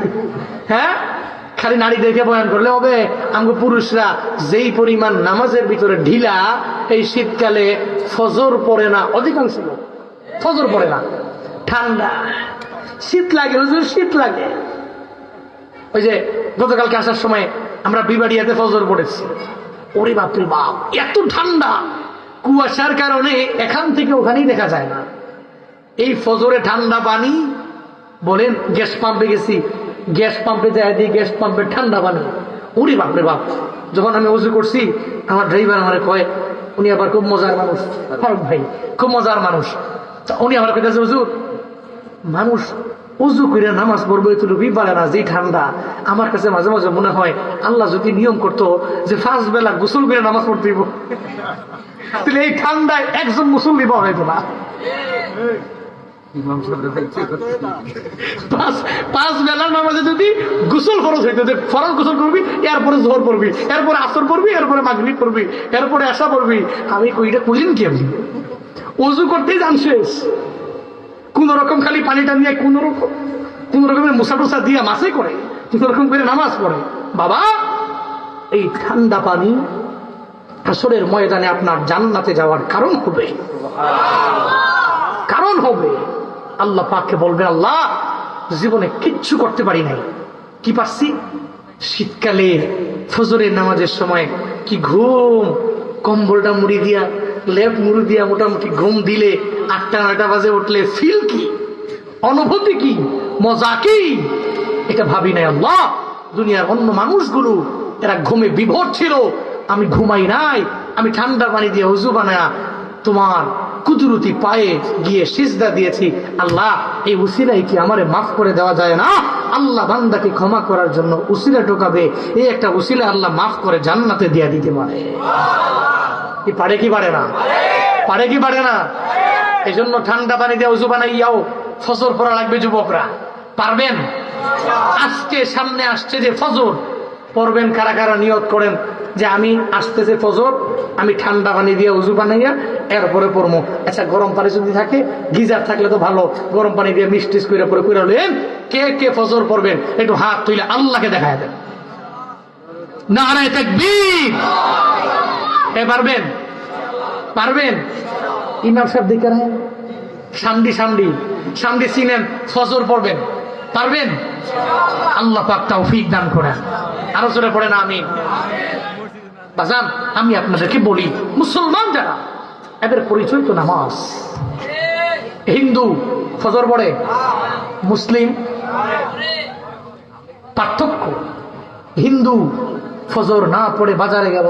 হ্যাঁ, খালি নারী দেখে বয়ান করলে হবে? আমাকে পুরুষরা যেই পরিমাণ নামাজের ভিতরে ঢিলা, এই শীতকালে ফজর পড়ে না, অধিকাংশ লোক ফজর পড়ে না, ঠান্ডা, শীত লাগে, শীত লাগে। ওই যে গতকালকে আসার সময় আমরা বিবাড়িয়াতে ফজর পড়েছি, ওরে বাপরে বাপ, এত ঠান্ডা, কুয়াশার কারণে এখান থেকে ওখানেই দেখা যায় না। এই ফজরে ঠান্ডা পানি, বলেন গ্যাস পাম্পে গেছি, গ্যাস পাম্পে যায় দিই, গ্যাস পাম্পে ঠান্ডা পানি, ওরে বাপরে বাপ। যখন আমি উজু করছি, আমার ড্রাইভার আমার কয়, উনি আবার খুব মজার মানুষ, ফারুক ভাই খুব মজার মানুষ, উনি আমার কইতেছে, হুজুর মানুষ উজু করে নামাজ পড়বে এতটুকুই পারে না, যে ঠান্ডা। আমার কাছে মাঝে মাঝে মনে হয় আল্লাহ যদি নিয়ম করতো যে 5 বেলা গোসল করে নামাজ পড়তে, তাহলে এই ঠান্ডায় একজন মুসল্লি পাওয়া যেত না। 5 বেলার নামাজে যদি গোসল ফরজ হইতো, ফরজ গোসল করবি, এরপরে জোহর পড়বি, এরপরে আসর পড়বি, এরপরে মাগরিব পড়বি, এরপরে এশা পড়বি। আমি কইটা কইলেন কি? আপনি উজু করতেই যান শেষ, কোন রকম খালি পানিটা নিয়ে কোন রকমের মুসা টুসা দিয়ে মাসে করে, কোন রকম করে নামাজ পড়ে। বাবা, এই ঠান্ডা পানি হাসরের ময়দানে আপনার জান্নাতে যাওয়ার কারণ হবে। আল্লাহ পাককে বলবে, আল্লাহ জীবনে কিচ্ছু করতে পারি নাই, কি পারছি? শীতকালে ফজরের নামাজের সময় কি ঘুম, কম্বলটা মুড়ি দিয়া, লেপ মুড়ি দিয়া মোটামুটি ঘুম দিলে 8টা-9টা বাজে উঠলে ফিল কি, অনুভূতি কি, মজা কি, এটা ভাবি নাই। আল্লাহ, দুনিয়ার অন্য মানুষগুলো এরা ঘুমে বিভোর ছিল, আমি ঘুমাই নাই, আমি ঠান্ডা পানি দিয়ে উজু বানায়া তোমার কুদরতি পায়ে গিয়ে সিজদা দিয়েছি। আল্লাহ, এই উসিলাই কি আমারে মাফ করে দেওয়া যায় না? আল্লাহ বান্দাকে ক্ষমা করার জন্য উসিলা টোকাবে, এই একটা উসিলা আল্লাহ মাফ করে জান্নাতে দিয়ে দিতে পারে। কি পারে কি পারে না? পারে কি পারে না? এই জন্য ঠান্ডা পানি দিয়ে উজু বানাইয়াও ফজর পড়া লাগবে। যুবকরা পারবেন? আজকে সামনে আসছে যে ফজর পড়বেন, কারা কারা নিয়ত করেন যে আমি আসতেছে ফজর, আমি ঠান্ডা পানি দিয়ে উজু বানাইয়া এরপরে পড়বো। আচ্ছা, গরম পানি যদি থাকে, গিজার থাকলে তো ভালো, গরম পানি দিয়ে মিষ্টিস করে পরে করে নেন। কে কে ফজর পড়বেন একটু হাত তুলে আল্লাহকে দেখায় দেন। নারায়ে তাকবীর। পারবেন? পারবেন? ইমাম সাহেব দিকে সামডি চিনেন, ফজর পড়বেন, পারবেন? আল্লাহ পাক তৌফিক দান করেন। আরো জোরে পড়েন আমিন। বাজান, আমি আপনাদেরকে বলি, মুসলমান যারা, এদের পরিচয় তো নামাজ। হিন্দু ফজর পড়ে, মুসলিম পার্থক্য। হিন্দু ফজর না পড়ে বাজারে গেল,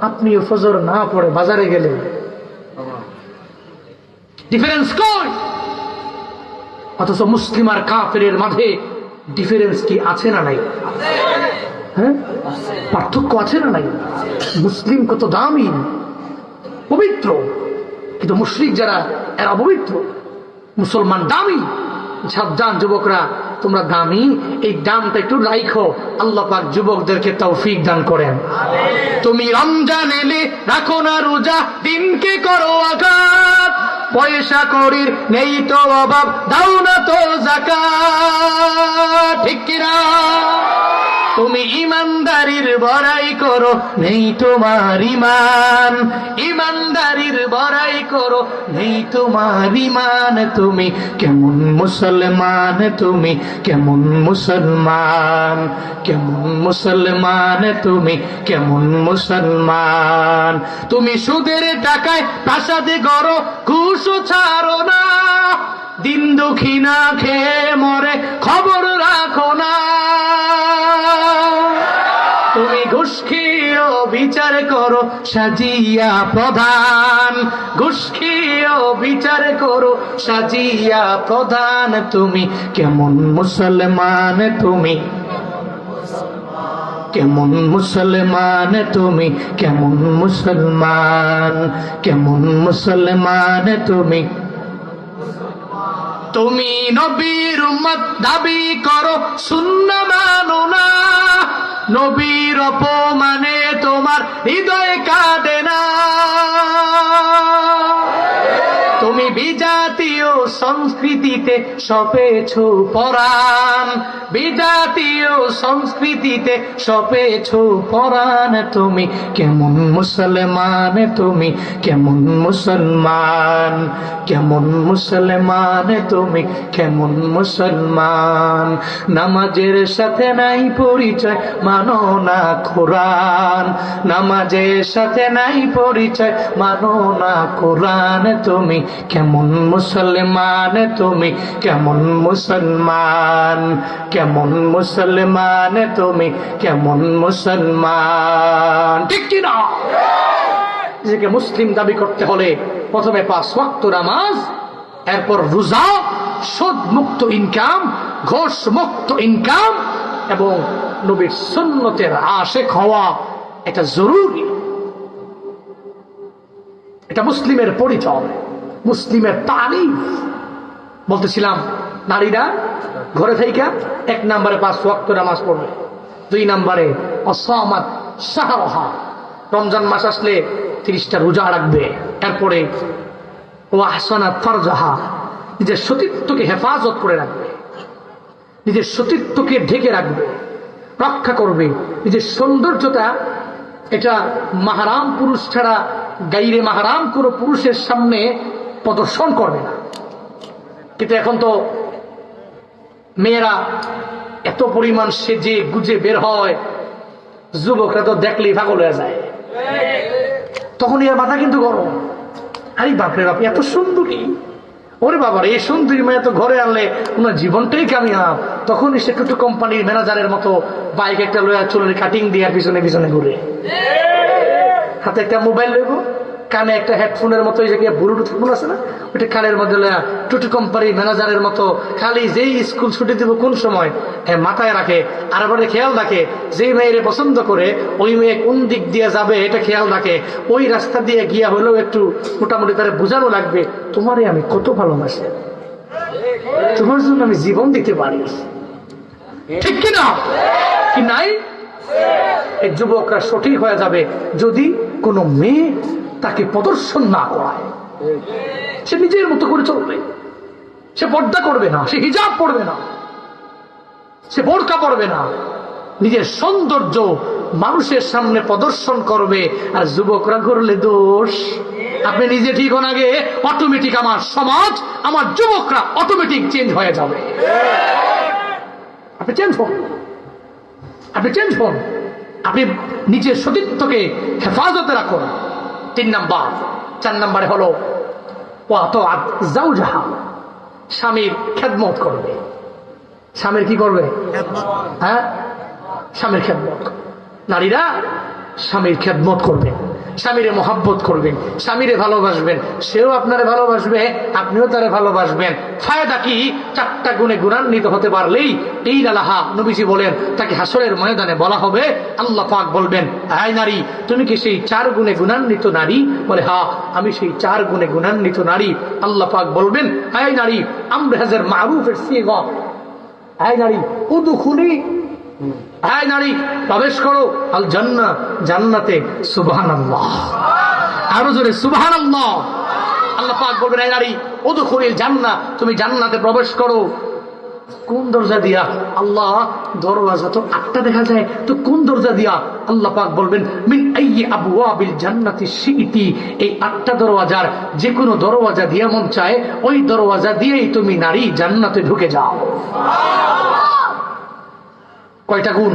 আপনিও ফজর না পড়ে বাজারে গেলেন, ডিফারেন্স কই? অথচ মুসলিম আর কাফেরের মাঝে ডিফারেন্স কি আছে না নাই? হ্যাঁ, পার্থক্য আছে না নাই? মুসলিম কত দামি পবিত্র, কিন্তু মুশরিক যারা এরা অপবিত্র। মুসলমান দামি। সাবধান যুবকরা, তোমরা দামি, এই দামটা একটু রাখো। আল্লাহ পাক যুবকদেরকে তৌফিক দান করেন। তুমি রমজান এলে রাখো না রোজা, দিনকে করো আঘাত, পয়সা করির নেই তো অভাব, দাও না তো যাকাত, ঠিক কিনা? তুমি ইমানদারির বড়াই করো, নেই তোমার ইমান, ইমানদারির বড়াই করো, নেই তোমার ইমান। তুমি কেমন মুসলমান, তুমি কেমন মুসলমান, কেমন মুসলমান, তুমি কেমন মুসলমান। তুমি সুদের টাকায় প্রাসাদে গড়ো, ঘুষও ছাড়ো না, দিন দুঃখী না খেয়ে মরে, খবর রাখো না। তুমি ঘুষ খেয়েও বিচার করো, সাজিয়া প্রধান, ঘুষ খেয়েও বিচার করো, সাজিয়া প্রধান। তুমি কেমন মুসলমান, তুমি কেমন মুসলমান, তুমি কেমন মুসলমান, কেমন মুসলমান তুমি। তুমি নবীর উম্মত দাবি করো, সুন্নাহ মানো না, নবীর অপমানে তোমার হৃদয় কাঁদে না। তুমি বিজাতীয় সংস্কৃতিতে সপেছো পরাণ, বিজাতীয় সংস্কৃতিতে সপেছো পরাণ। তুমি কেমন মুসলমান, তুমি কেমন মুসলমান, কেমন মুসলমান, তুমি কেমন মুসলমান। নামাজের সাথে নাই পরিচয়, মানো না কোরআন, নামাজের সাথে নাই পরিচয়, মানো না কোরআন। তুমি কেমন মুসলমান, তুমি কেমন মুসলমান, কেমন মুসলমান, তুমি কেমন মুসলমান, ঠিক কিনা? নিজেকে মুসলিম দাবি করতে হলে প্রথমে 5 ওয়াক্ত নামাজ, এরপর রোজা, সুদ মুক্ত ইনকাম, ঘোষ মুক্ত ইনকাম, এবং নবীর সুন্নতের আশিক হওয়া, এটা জরুরি। এটা মুসলিমের পরিচয়, মুসলিমের তারিফ। বলতেছিলাম, নারীরা ঘরে থেকে 1 নম্বরে 5 ওয়াক্ত নামাজ পড়বে, 2 নম্বরে অসামাত শাহরহা, রমজান মাস আসলে 30টা রোজা রাখবে, এরপরে ও আহসানাত ফারজাহা, নিজের সতীত্বকে হেফাজত করে রাখবে, নিজের সতীত্বকে ঢেকে রাখবে, রক্ষা করবে। নিজের সৌন্দর্যটা এটা মাহরাম পুরুষ ছাড়া গাইরে মাহরাম কোনো পুরুষের সামনে প্রদর্শন করবে না। কিন্তু এখন তো মেয়েরা এত পরিমাণ সেজে গুজে বের হয়, যুবকরা তো দেখলেই পাগল হয়ে যায়। তখন এর মাথা কিন্তু গরম, আরে বাপরে বাপ, এত সুন্দরী, ওরে বাবার, এই সুন্দরী মেয়ে তো ঘরে আনলে ওনার জীবনটাই কামিয়াব। তখনই সে টুটু কোম্পানির ম্যানেজারের মতো বাইক একটা লয়া চুলের কাটিং দিয়ে পিছনে পিছনে ঘুরে, হাতে একটা মোবাইল লইব, কানে একটা হেডফোনের মতো ব্লুটুথ ফোন আছে না, ওইটা কানের মধ্যে লয়া টুটু কোম্পানির ম্যানেজারের মতো খালি যেই স্কুল ছুটি দিব কোন সময় মাথায় রাখে, আর আবার খেয়াল রাখে যেই মেয়েরে পছন্দ করে ওই মেয়ে কোন দিক দিয়ে যাবে এটা খেয়াল রাখে। ওই রাস্তা দিয়ে গিয়া হলেও একটু মোটামুটি তারা বোঝানো লাগবে, তোমারে আমি কত ভালোবাসি, তোমার জন্য আমি জীবন দিতে পারি, ঠিক কিনা? কি নাই? এই যুবকরা সঠিক হয়ে যাবে যদি কোনো মেয়ে তাকে প্রদর্শন না করায়। সে নিজের মতো করে চলবে, সে পর্দা করবে না, সে হিজাব পড়বে না, সে বোরকা পড়বে না, নিজের সৌন্দর্য মানুষের সামনে প্রদর্শন করবে। আর যুবকরা করলে দোষ। আপনি নিজে ঠিক হন আগে, অটোমেটিক আমার সমাজ, আমার যুবকরা অটোমেটিক চেঞ্জ হয়ে যাবে। আপনি চেঞ্জ হন, আপনি চেঞ্জ হন, আপনি নিজের সতীত্বকে হেফাজতে রাখুন। 3 নাম্বার। 4 নম্বরে হলো যাওজাহা, স্বামীর খেদমত করবে। স্বামীর কি করবে? হ্যাঁ, স্বামীর খেদমত। নারীরা স্বামীর খেদমত করবে। স্বামীরে মহাব্বত করবেন, স্বামীরে ভালোবাসবেন, সেও আপনারে ভালোবাসবে, আপনিও তারে ভালোবাসবেন। ফায়দা কি? 4টা গুণে গুণান্বিত হতে পারলেই এই লালাহা নবীজি বলেন তাকে হাসরের ময়দানে বলা হবে, আল্লাহ পাক বলবেন, হায় নারী, তুমি কি সেই 4 গুণে গুণান্বিত নারী? বলে, হ্যাঁ, আমি সেই 4 গুণে গুণান্বিত নারী। আল্লাহ পাক বলবেন, হায় নারী, আমর হাজার মারুফের সিগা, হায় নারী উদখুলি, হায় নারী প্রবেশ করো আল জান্নাহ, জান্নাতে। সুবহানাল্লাহ, আরো জোরে সুবহানাল্লাহ। আল্লাহ পাক বলবেন, হায় নারী উদখুলিল জান্নাহ, তুমি জান্নাতে প্রবেশ করো। কোন দরজা দিয়া? আল্লাহ, দরওয়াজা তো 8টা দেখা যায়, তো কোন দরজা দিয়া? আল্লাহ পাক বলবেন, মিন আইয়ি আবওয়াবিল জান্নাতি শিইতি, এই 8টা দরওয়াজার যে কোনো দরওয়াজা দিয়া মন চায় ওই দরওয়াজা দিয়েই তুমি নারী জান্নাতে ঢুকে যাও। কয়টা গুণ?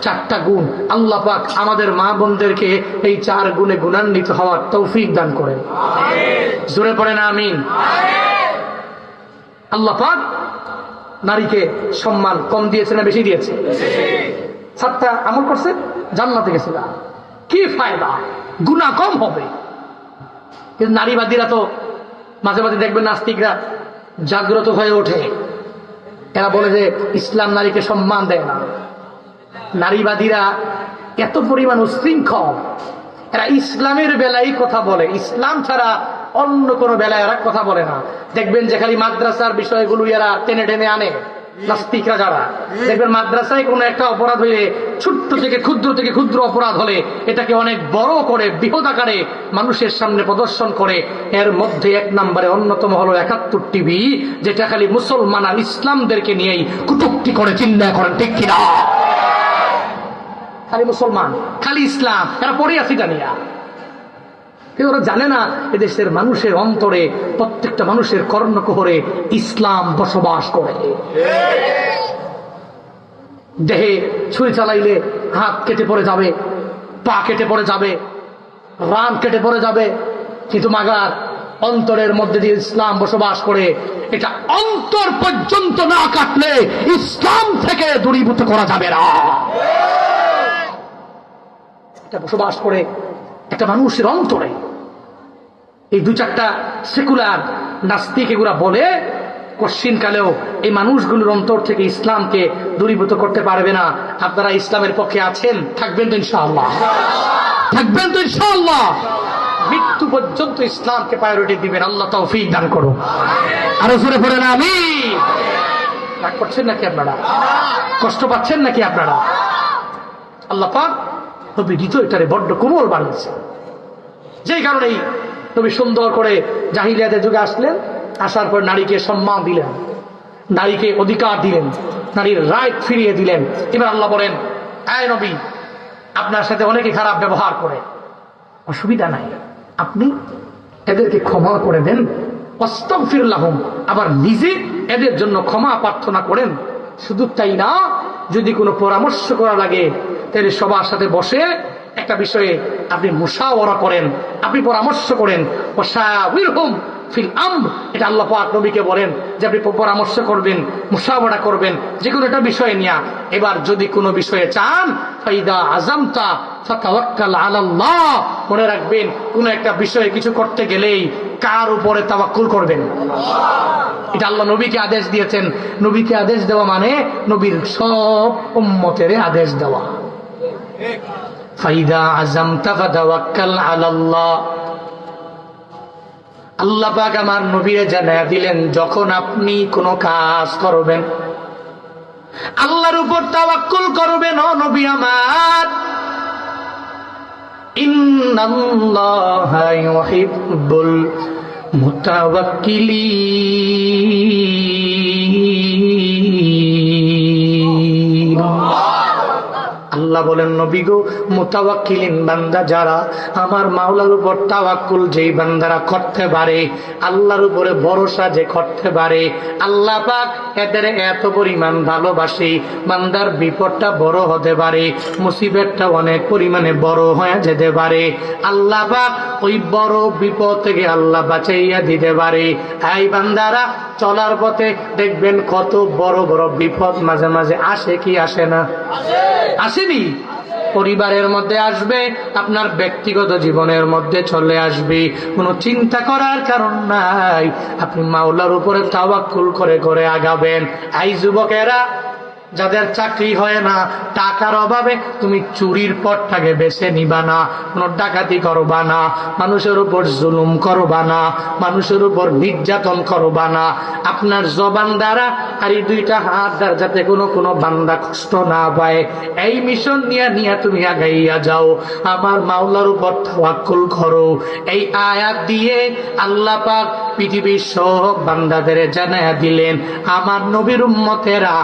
4টা গুণ। আল্লাহ পাক আমাদের মা বোনদেরকে এই 4 গুণে গুণান্বিত হওয়ার তৌফিক দান করেন। জোরে পড়েন আমিন। আল্লাহ পাক নারীকে সম্মান কম দিয়েছে না বেশি দিয়েছে? 7টা আমল করছে, জান্নাতে গেছে। কি ফায়দা? গুনাহ কম হবে। কিন্তু নারীবাদীরা তো মাঝে মাঝে দেখবেন নাস্তিকরা জাগ্রত হয়ে ওঠে, এরা বলে যে ইসলাম নারীকে সম্মান দেয় না। নারীবাদীরা এত পরিমাণ উশৃঙ্খল, এরা ইসলামের বেলায় কথা বলে, ইসলাম ছাড়া অন্য কোনো বেলায় এরা কথা বলে না। দেখবেন যে খালি মাদ্রাসার বিষয়গুলো এরা টেনে টেনে আনে। নাস্তিকরা যারা, দেখবেন মাদ্রাসায় কোনো একটা অপরাধ হইলে, ছোট্ট থেকে ক্ষুদ্র অপরাধ হলে এটাকে অনেক বড় করে বৃহৎ আকারে মানুষের সামনে প্রদর্শন করে। এর মধ্যে 1 নম্বরে অন্যতম হলো 71 টিভি, যেটা খালি মুসলমান আর ইসলামদেরকে নিয়েই কুটুক্তি করে, চিন্তা করেন ঠিক কিনা? খালি মুসলমান, খালি ইসলাম, এরা পড়ে আছি জানিয়া। কিন্তু ওরা জানে না এদেশের মানুষের অন্তরে, প্রত্যেকটা মানুষের কর্ণকুহরে ইসলাম বসবাস করে। দেহে ছুরি চালাইলে হাত কেটে পড়ে যাবে, পা কেটে পড়ে যাবে, রান কেটে পড়ে যাবে, কিন্তু মাগার অন্তরের মধ্যে দিয়ে ইসলাম বসবাস করে। এটা অন্তর পর্যন্ত না কাটলে ইসলাম থেকে দূরীভূত করা যাবে না। এটা বসবাস করে একটা মানুষের অন্তরে। এই 2-4টা সেকুলার নাস্তিক এগুলা বলে কশ্চিন কালেও এই মানুষগুলোর অন্তর থেকে ইসলামকে দূরীভূত করতে পারবে না। আপনারা ইসলামের পক্ষে আছেন, থাকবেন তো ইনশাআল্লাহ? থাকবেন তো ইনশাআল্লাহ? মৃত্যু পর্যন্ত ইসলামকে প্রায়োরিটি দিবেন। আল্লাহ তৌফিক দান করুন। আরো জোরে পড়েন আমিন। রাগ করছেন নাকি আপনারা? কষ্ট পাচ্ছেন নাকি আপনারা? আল্লাহ পাক নবী এটারে বড্ড কোমল বানিয়েছে। যেই কারণেই নবী সুন্দর করে জাহিলিয়াতের যুগে আসলেন, আসার পর নারীকে সম্মান দিলেন, নারীকে অধিকার দিলেন, নারীর রাইট ফিরিয়ে দিলেন। এবার আল্লাহ বলেন, আয় নবী, আপনার সাথে অনেকে খারাপ ব্যবহার করে, অসুবিধা নাই, আপনি এদেরকে ক্ষমা করে দেন। আস্তাগফির লাহুম, আবার নিজে এদের জন্য ক্ষমা প্রার্থনা করেন। শুধু তাই না, যদি কোনো পরামর্শ করা লাগে তাহলে সবার সাথে বসে একটা বিষয়ে আপনি মুশাওয়ারা করেন, আপনি পরামর্শ করেন। ওয়াশাওিরহুম ফিল আমর, এটা আল্লাহ পাক নবীকে বলেন যে আপনি পরামর্শ করবেন, মুশাওয়ারা করবেন যে কোনো একটা বিষয় নিয়ে। এবার যদি কোনো বিষয়ে চান, ফাইদা আযামতা ফাতাওয়াক্কাল আলাল্লাহ, মনে রাখবেন কোনো একটা বিষয়ে কিছু করতে গেলেই কার উপরে তাওয়াক্কুল করবেন? এটা আল্লাহ নবীকে আদেশ দিয়েছেন। নবীকে আদেশ দেওয়া মানে নবীর সব উম্মতের আদেশ দেওয়া। ফাইদা আযামতা ফাতাওয়াক্কাল আলাল্লাহ, আল্লাহ পাক আমার নবীরে জানায়া দিলেন, যখন আপনি কোনো কাজ করবেন আল্লাহর উপর তাওয়াক্কুল করবেন। ও নবী আমার, ইন্নাল্লাহা ইউহিব্বুল মুতাওয়াক্কিলিন। আল্লাহ বলেন, নবী গো, মুতাওয়াক্কিলিন বান্দা যারা, আমার মাওলার উপর তাওয়াক্কুল যেই বান্দারা করতে পারে, আল্লাহর উপরে ভরসা যে করতে পারে, আল্লাহ পাক এদের এত পরিমাণ ভালোবাসে, বান্দার বিপদটা বড় হতে পারে, মুসিবতটা অনেক পরিমাণে বড় হয়ে যেতে পারে, আল্লাহ পাক ওই বড় বিপদ থেকে আল্লাহ বাঁচাইয়া দিতে পারে। এই বান্দারা চলার পথে দেখবেন কত বড় বড় বিপদ মাঝে মাঝে আসে কি আসে না? আসেনি? পরিবারের মধ্যে আসবে, আপনার ব্যক্তিগত জীবনের মধ্যে চলে আসবে। কোনো চিন্তা করার কারণ নাই, আপনি মাওলার উপরে তাওয়াক্কুল করে করে আগাবেন। এই যুবকেরা যাদের চাকরি হয় না, টাকার অভাবে তুমি চুরির পথটাকে বেছে নিবা না, কোনো ডাকাতি করবা না, মানুষের উপর জুলুম করবা না, মানুষের উপর নির্যাতন করবা না। আপনার জবান দ্বারা আর এই দুইটা হাত দ্বারা যাতে কোনো বান্দা কষ্ট না পায়, এই মিশন নিয়ে তুমি আগাইয়া যাও। আমার মাওলার উপর তাওয়াক্কুল করো। এই আয়াত দিয়ে আল্লাহ পাক পৃথিবীর সব বান্দাদের জানায়া দিলেন, আমার নবীর উম্মতেরা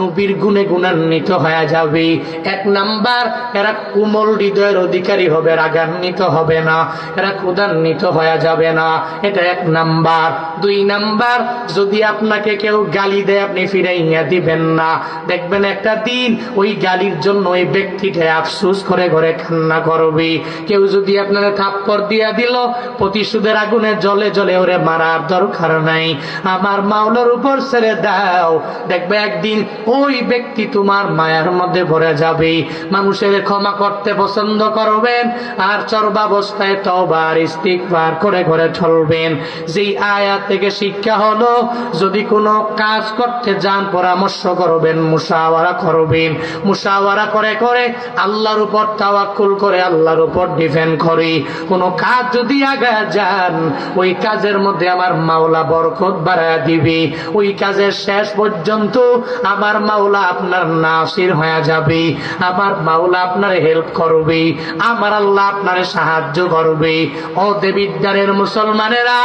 নবীর গুণে গুণান্বিত হয়ে যাবে। এক নাম্বার, এরা কোমল হৃদয়ের অধিকারী হবে, রাগান্বিত হবে না, এরা ক্রোধান্বিত হয়ে যাবে না। এটা এক নাম্বার। দুই নাম্বার, যদি আপনাকে কেউ গালি দেয়, আপনি ফিরাইয়া দিবেন না। দেখবেন একটা দিন ওই গালির জন্য ওই ব্যক্তিটা আফসোস করে ঘরে কান্না করবে। কেউ যদি আপনারা থাপ্পড় দিয়া দিল, প্রতিশোধের আগুনে জ্বলে জ্বলে ওরে মারার দরকার নাই, আমার মাওলার উপর ছেড়ে দাও। দেখবে একদিন ওই ব্যক্তি তোমার মায়ার মধ্যে ভরে যাবে। মানুষের ক্ষমা করতে পছন্দ করবেন, আর চর্বাবস্থায় তওবা আর ইস্তিগফার করে করে চলবেন। যেই আয়াত থেকে শিক্ষা হলো, যদি কোনো কাজ করতে যান পরামর্শ করবেন, মুশাওয়ারা করবেন। মুশাওয়ারা করে করে আল্লাহর উপর তাওয়াক্কুল করে আল্লাহর উপর ডিপেন্ড করে কোনো কাজ যদি আগায় যান, ওই কাজের মধ্যে আমার মাওলা বরকত বাড়ায় দিবে। ওই কাজের শেষ পর্যন্ত আমার মাওলা আপনার নাসির হয়ে যাবে, আমার মাওলা আপনার হেল্প করবে, আমার আল্লাহ আপনার সাহায্য করবে। ও দেবিদ্বারের মুসলমানেরা,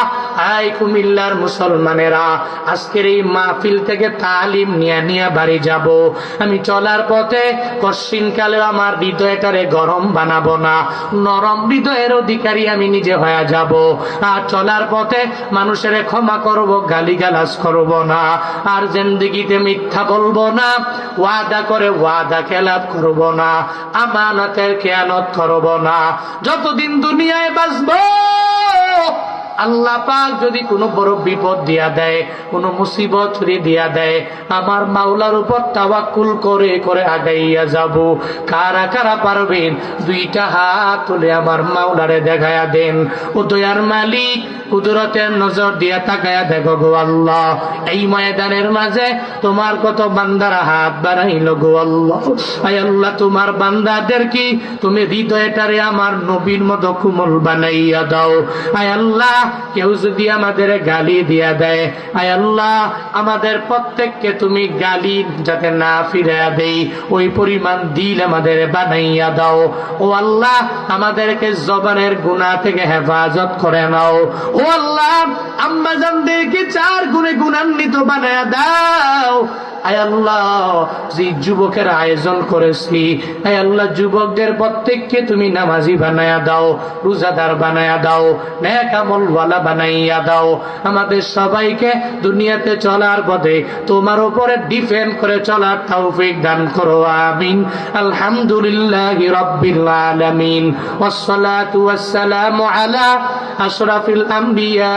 আই কুমিল্লার মুসলমানেরা, আজকের এই মাহফিল থেকে তালিম নিয়ে বাড়ি যাব। আমি চলার পথে কশিনকালে আমার হৃদয়টারে গরম বানাবো না, নরম হৃদয়ের অধিকারী আমি নিজে হয়ে যাব। আর চলার পথে মানুষের ক্ষমা করব, গালিগালাজ করব না, আর জিন্দেগিতে মিথ্যা বলবো না, ওয়াদা করে ওয়াদা খেলাপ করব না, আমানতের খেয়ানত করব না। যতদিন দুনিয়ায় বাঁচবো, আল্লাহ পাক যদি কোনো বড় বিপদ দিয়া দেয়, কোনো মুসিবত যদি দিয়া দেয়, আমার মাওলার উপর তাওয়াক্কুল করে করে আগাইয়া যাব। কারা কারা পারবেন দুইটা হাত তুলে আমার মাওলারে দেখায়া দেন। ও দয়ার মালিক, কুদরতের নজর দিয়া তাকায়া দেখো গো আল্লাহ, এই ময়দানের মাঝে তোমার কত বান্দারা হাত বাড়াইল গো আল্লাহ। আয় আল্লাহ, তোমার বান্দাদের কি তুমি হৃদয়টারে আমার নবীর মতো কোমল বানাইয়া দাও। আয় আল্লাহ, কেউ যদি আমাদের গালি দিয়া দেয়, আয় আল্লাহ আমাদের প্রত্যেককে তুমি গালি যাতে না ফিরাইয়া দেই, ওই পরিমাণ দিল আমাদের বানাইয়া দাও। ও আল্লাহ, আমাদেরকে জবানের গুনাহ থেকে হেফাজত করে নাও। ও আল্লাহ, আম্মা জানদেরকে 4 গুণে গুণান্বিত বানাইয়া দাও। আয় আল্লাহ, যে যুবকের আয়োজন করেছি, আয় আল্লাহ যুবকদের প্রত্যেককে তুমি নামাজি বানায়া দাও, রোজাদার বানায়া দাও, নেক আমলওয়ালা বানাইয়া দাও। আমাদের সবাইকে দুনিয়াতে চলার পথে তোমার উপরে ডিপেন্ড করে চলার তৌফিক দান করো, আমিন। আলহামদুলিল্লাহি রাব্বিল আলামিন, ওয়াসসালাতু ওয়াসসালামু আলা আশরাফিল আমবিয়া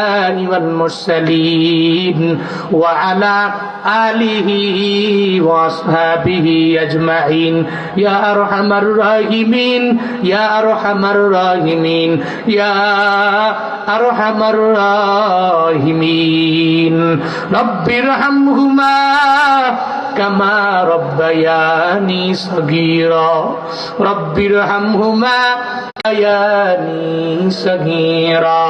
ওয়াল মুরসালিন ওয়া আলা আলিহি وأصحابه أجمعين يا أرحم الراحمين يا أرحم الراحمين يا أرحم الراحمين رب ارحمهما كما ربياني صغيرا رب ارحمهما ربياني صغيرا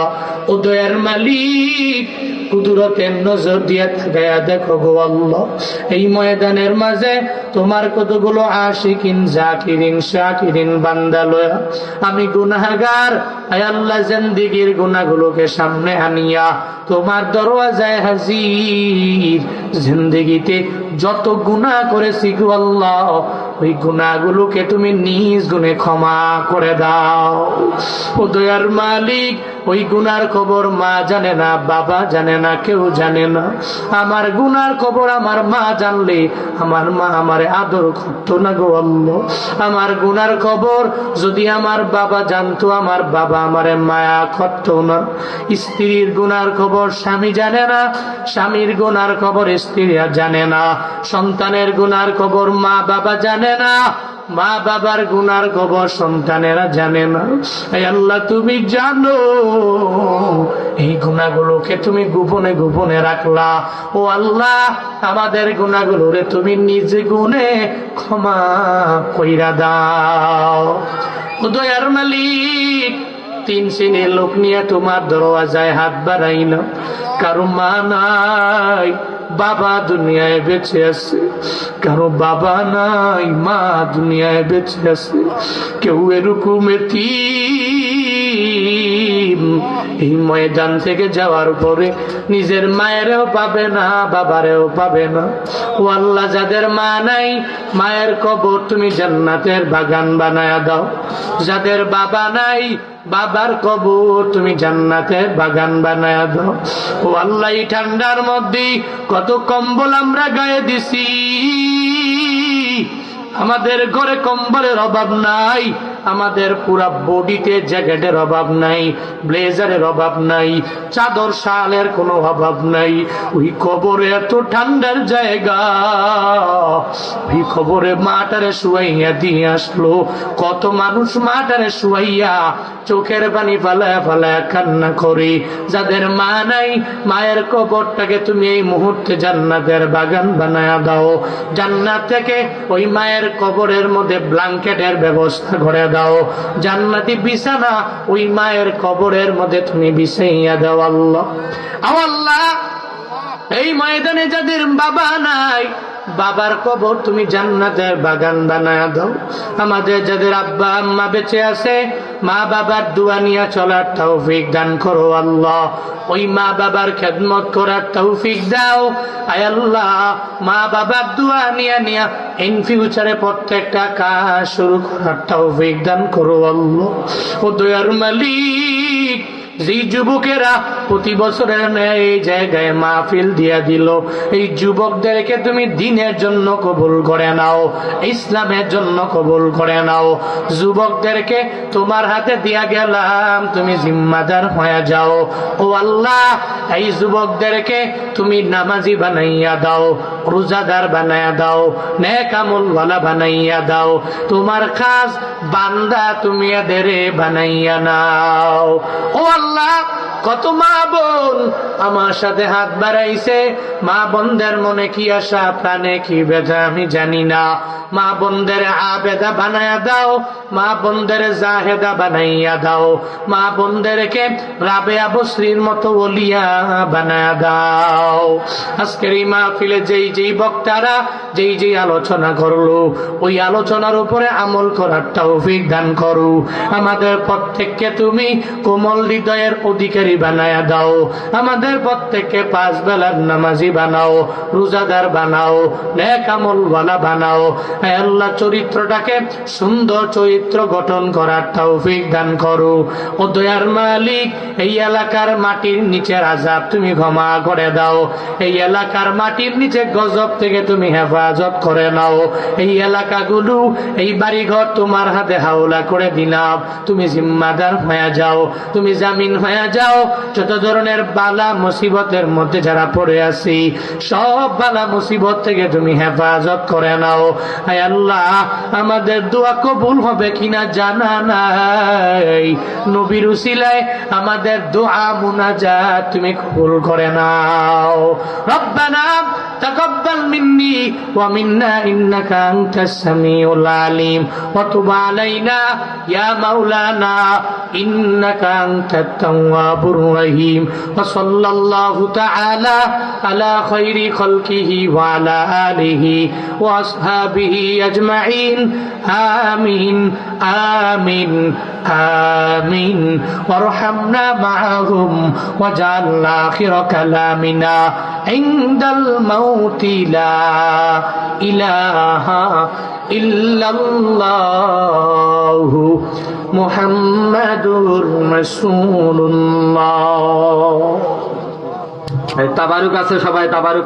ও দয়ার মালিক, কুদরতের নজর দিয়ে তাকায়া দেখো গো আল্লাহ, এই ময়দানের মাঝে তোমার কতগুলো আশিকিন জাকিরিন শাকিরিন বান্দা লয়া আমি গুনাহগার, আয় আল্লাহ জিন্দেগীর গুনাহগুলোকে সামনে আনিয়া তোমার দরওয়াজায় হাজির। জিন্দেগীতে যত গুনাহ করেছি গো আল্লাহ, ওই গুনাহগুলোকে তুমি নিজ গুণে ক্ষমা করে দাও। ও দয়ার মালিক, ওই গুনার খবর মা জানে না, বাবা জানে না, কেউ জানে না। আমার গুনার খবর আমার মা জানলে আমার মা আমারে আদর করতো না গো আল্লাহ। আমার গুনার খবর যদি আমার বাবা জানতো, আমার বাবা আমারে মায়া করতো না। স্ত্রীর গুনার খবর স্বামী জানে না, স্বামীর গুনার খবর স্ত্রীরা জানে না, সন্তানের গুনার খবর মা বাবা জানে না। ও মা বাবার গুনার খবর সন্তানেরা জানে না। এই আল্লাহ তুমি জানো, এই গুনাহগুলোকে তুমি গোপনে গোপনে রাখলা। ও আল্লাহ, আমাদের গুনাহগুলোরে তুমি নিজে গুনে ক্ষমা কইরা দাও। ও দয়ার মালিক, 3 শ্রেণীর লোক নিয়ে তোমার দরওয়াজায় হাত বাড়াইলাম। কারো মা নাই, বাবা দুনিয়ায় বেঁচে আছে। কারো বাবা নাই, মা দুনিয়ায় বেঁচে আছে। কেউ এরকম এতিম, এই ময়দান থেকে যাওয়ার পরে নিজের মায়েরও পাবে না, বাবারেও পাবে না। ও আল্লাহ, যাদের মা নাই, মায়ের কবর তুমি জান্নাতের বাগান বানায়া দাও। যাদের বাবা নাই, বাবার কবর তুমি জান্নাতের বাগান বানায়া দাও। ও আল্লাহ, এই ঠান্ডার মধ্যে কত কম্বল আমরা গায়ে দিছি, আমাদের ঘরে কম্বলের অভাব নাই, আমাদের পুরা বডিতে জ্যাকেটের অভাব নাই, ব্লেজারের অভাব নাই, চাদর শালের কোনো অভাব নাই। ওই কবরে এত ঠান্ডার জায়গা, ওই কবরে মাটারে শুয়াইয়া দিয়ে আসলো। কত মানুষ মাটারে শুয়াইয়া চোখের পানি ফালায় ফালায় কান্না করে। যাদের মা নাই, মায়ের কবরটাকে তুমি এই মুহূর্তে জান্নাতের বাগান বানায়া দাও। জান্নাত থেকে ওই মায়ের কবরের মধ্যে ব্ল্যাঙ্কেটের ব্যবস্থা করে দাও। জান্নাতি বিছানা ওই মায়ের কবরের মধ্যে তুমি বিছাইয়া দাও। আল্লাহ, আল্লাহ, এই ময়দানে যাদের বাবা নাই, বাবার কবর তুমি জান্নাতের বাগান বানায়া দাও। আমাদের যাদের আব্বা আম্মা বেঁচে আছে, মা বাবার দোয়া নিয়ে চলার তৌফিক দান করো। আল্লাহ, ওই মা বাবার খেদমত করার তৌফিক দাও। আয় আল্লাহ, মা বাবার দোয়া নিয়ে নিয়ে ইন ফিউচারে প্রত্যেকটা কাজ শুরু করার তৌফিক দান করো। আল্লাহ, ও দয়ার মালিক, যেই যুবকেরা প্রতি বছরের ন্যায় এই জায়গায় মাহফিল দিয়া দিল, এই যুবকদেরকে তুমি দ্বীনের জন্য কবুল করে নাও, ইসলামের জন্য কবুল করে নাও। যুবকদেরকে তোমার হাতে দিয়া গেলাম, তুমি জিম্মাদার হয়ে যাও। ও আল্লাহ, এই যুবকদেরকে তুমি নামাজি বানাইয়া দাও, রোজাদার বানাইয়া দাও, নেক আমলওয়ালা বানাইয়া দাও। তোমার খাস বান্দা তুমি এদের বানাইয়া নাও। ও আল্লাহ, কত মা বোন আমার সাথে হাত বাড়াইছে, মা বোনদের মনে কি আশা, প্রাণে কি ব্যথা আমি জানি না। মা বোনদের আবেদা বানায়া দাও, মা বোনদের জাহেদা বানাইয়া দাও, মা বোনদেরকে রাবেয়া বসরির মতো ওলিয়া বানায়া দাও। আজকের এই মাহফিলে যেই যেই বক্তারা যেই যেই আলোচনা করলো, ওই আলোচনার উপরে আমল করার তৌফিক দান করো। আমাদের প্রত্যেককে তুমি কোমল হৃদয়ের অধিকারী বানায়া দাও। আমাদের প্রত্যেককে 5 বেলার নামাজি বানাও, রোজাদার বানাও, নেক আমলওয়ালা বানাও। হে আল্লাহ, চরিত্রটাকে সুন্দর চরিত্র গঠন করার তৌফিক দান করো। ও দয়ার মালিক, এই এলাকার মাটির নিচের আযাব তুমি ক্ষমা করে দাও। এই এলাকার মাটির নিচে গজব থেকে তুমি হেফাজত করে নাও। এই এলাকাগুলো, এই বাড়িঘর তোমার হাতে হাওলা করে দিলাম, তুমি জিম্মাদার হয়ে যাও, তুমি জামিন হয়ে যাও। যত ধরনের বালা মুসিবতের মধ্যে যারা পড়ে আছি, সব বালা মুসিবত থেকে তুমি হেফাজত করে নাও। আয় আল্লাহ, আমাদের দোয়া কবুল হবে কিনা জানা নাই, নবীর উসিলায় আমাদের দোয়া মুনাজাত তুমি কবুল করে নাও। রব্বানা তাকাব্বাল মিন্নি ওয়া মিন্না ইন্নাকা আনতাস সামিউল আলিম ওয়া তুব আলাইনা ইয়া মাওলানা ইন্নাকা আনতাত তাওয়াবুর রহিম। ওয়া সাল্লাল্লাহু তাআলা আলা খায়রি খালকিহি ওয়া আলা আলিহি ওয়া আসহাবিহি আজমাইন। আমিন আমিন আমিন। ওয়ারহামনা মাআহুম ওয়াজআল আখিরা কালামিনা ইনদাল মাউতি লা ইলাহা ইল্লাল্লাহু মুহাম্মাদুর রাসূলুল্লাহ। তাবারুক আছে সবাই, তাবারুক।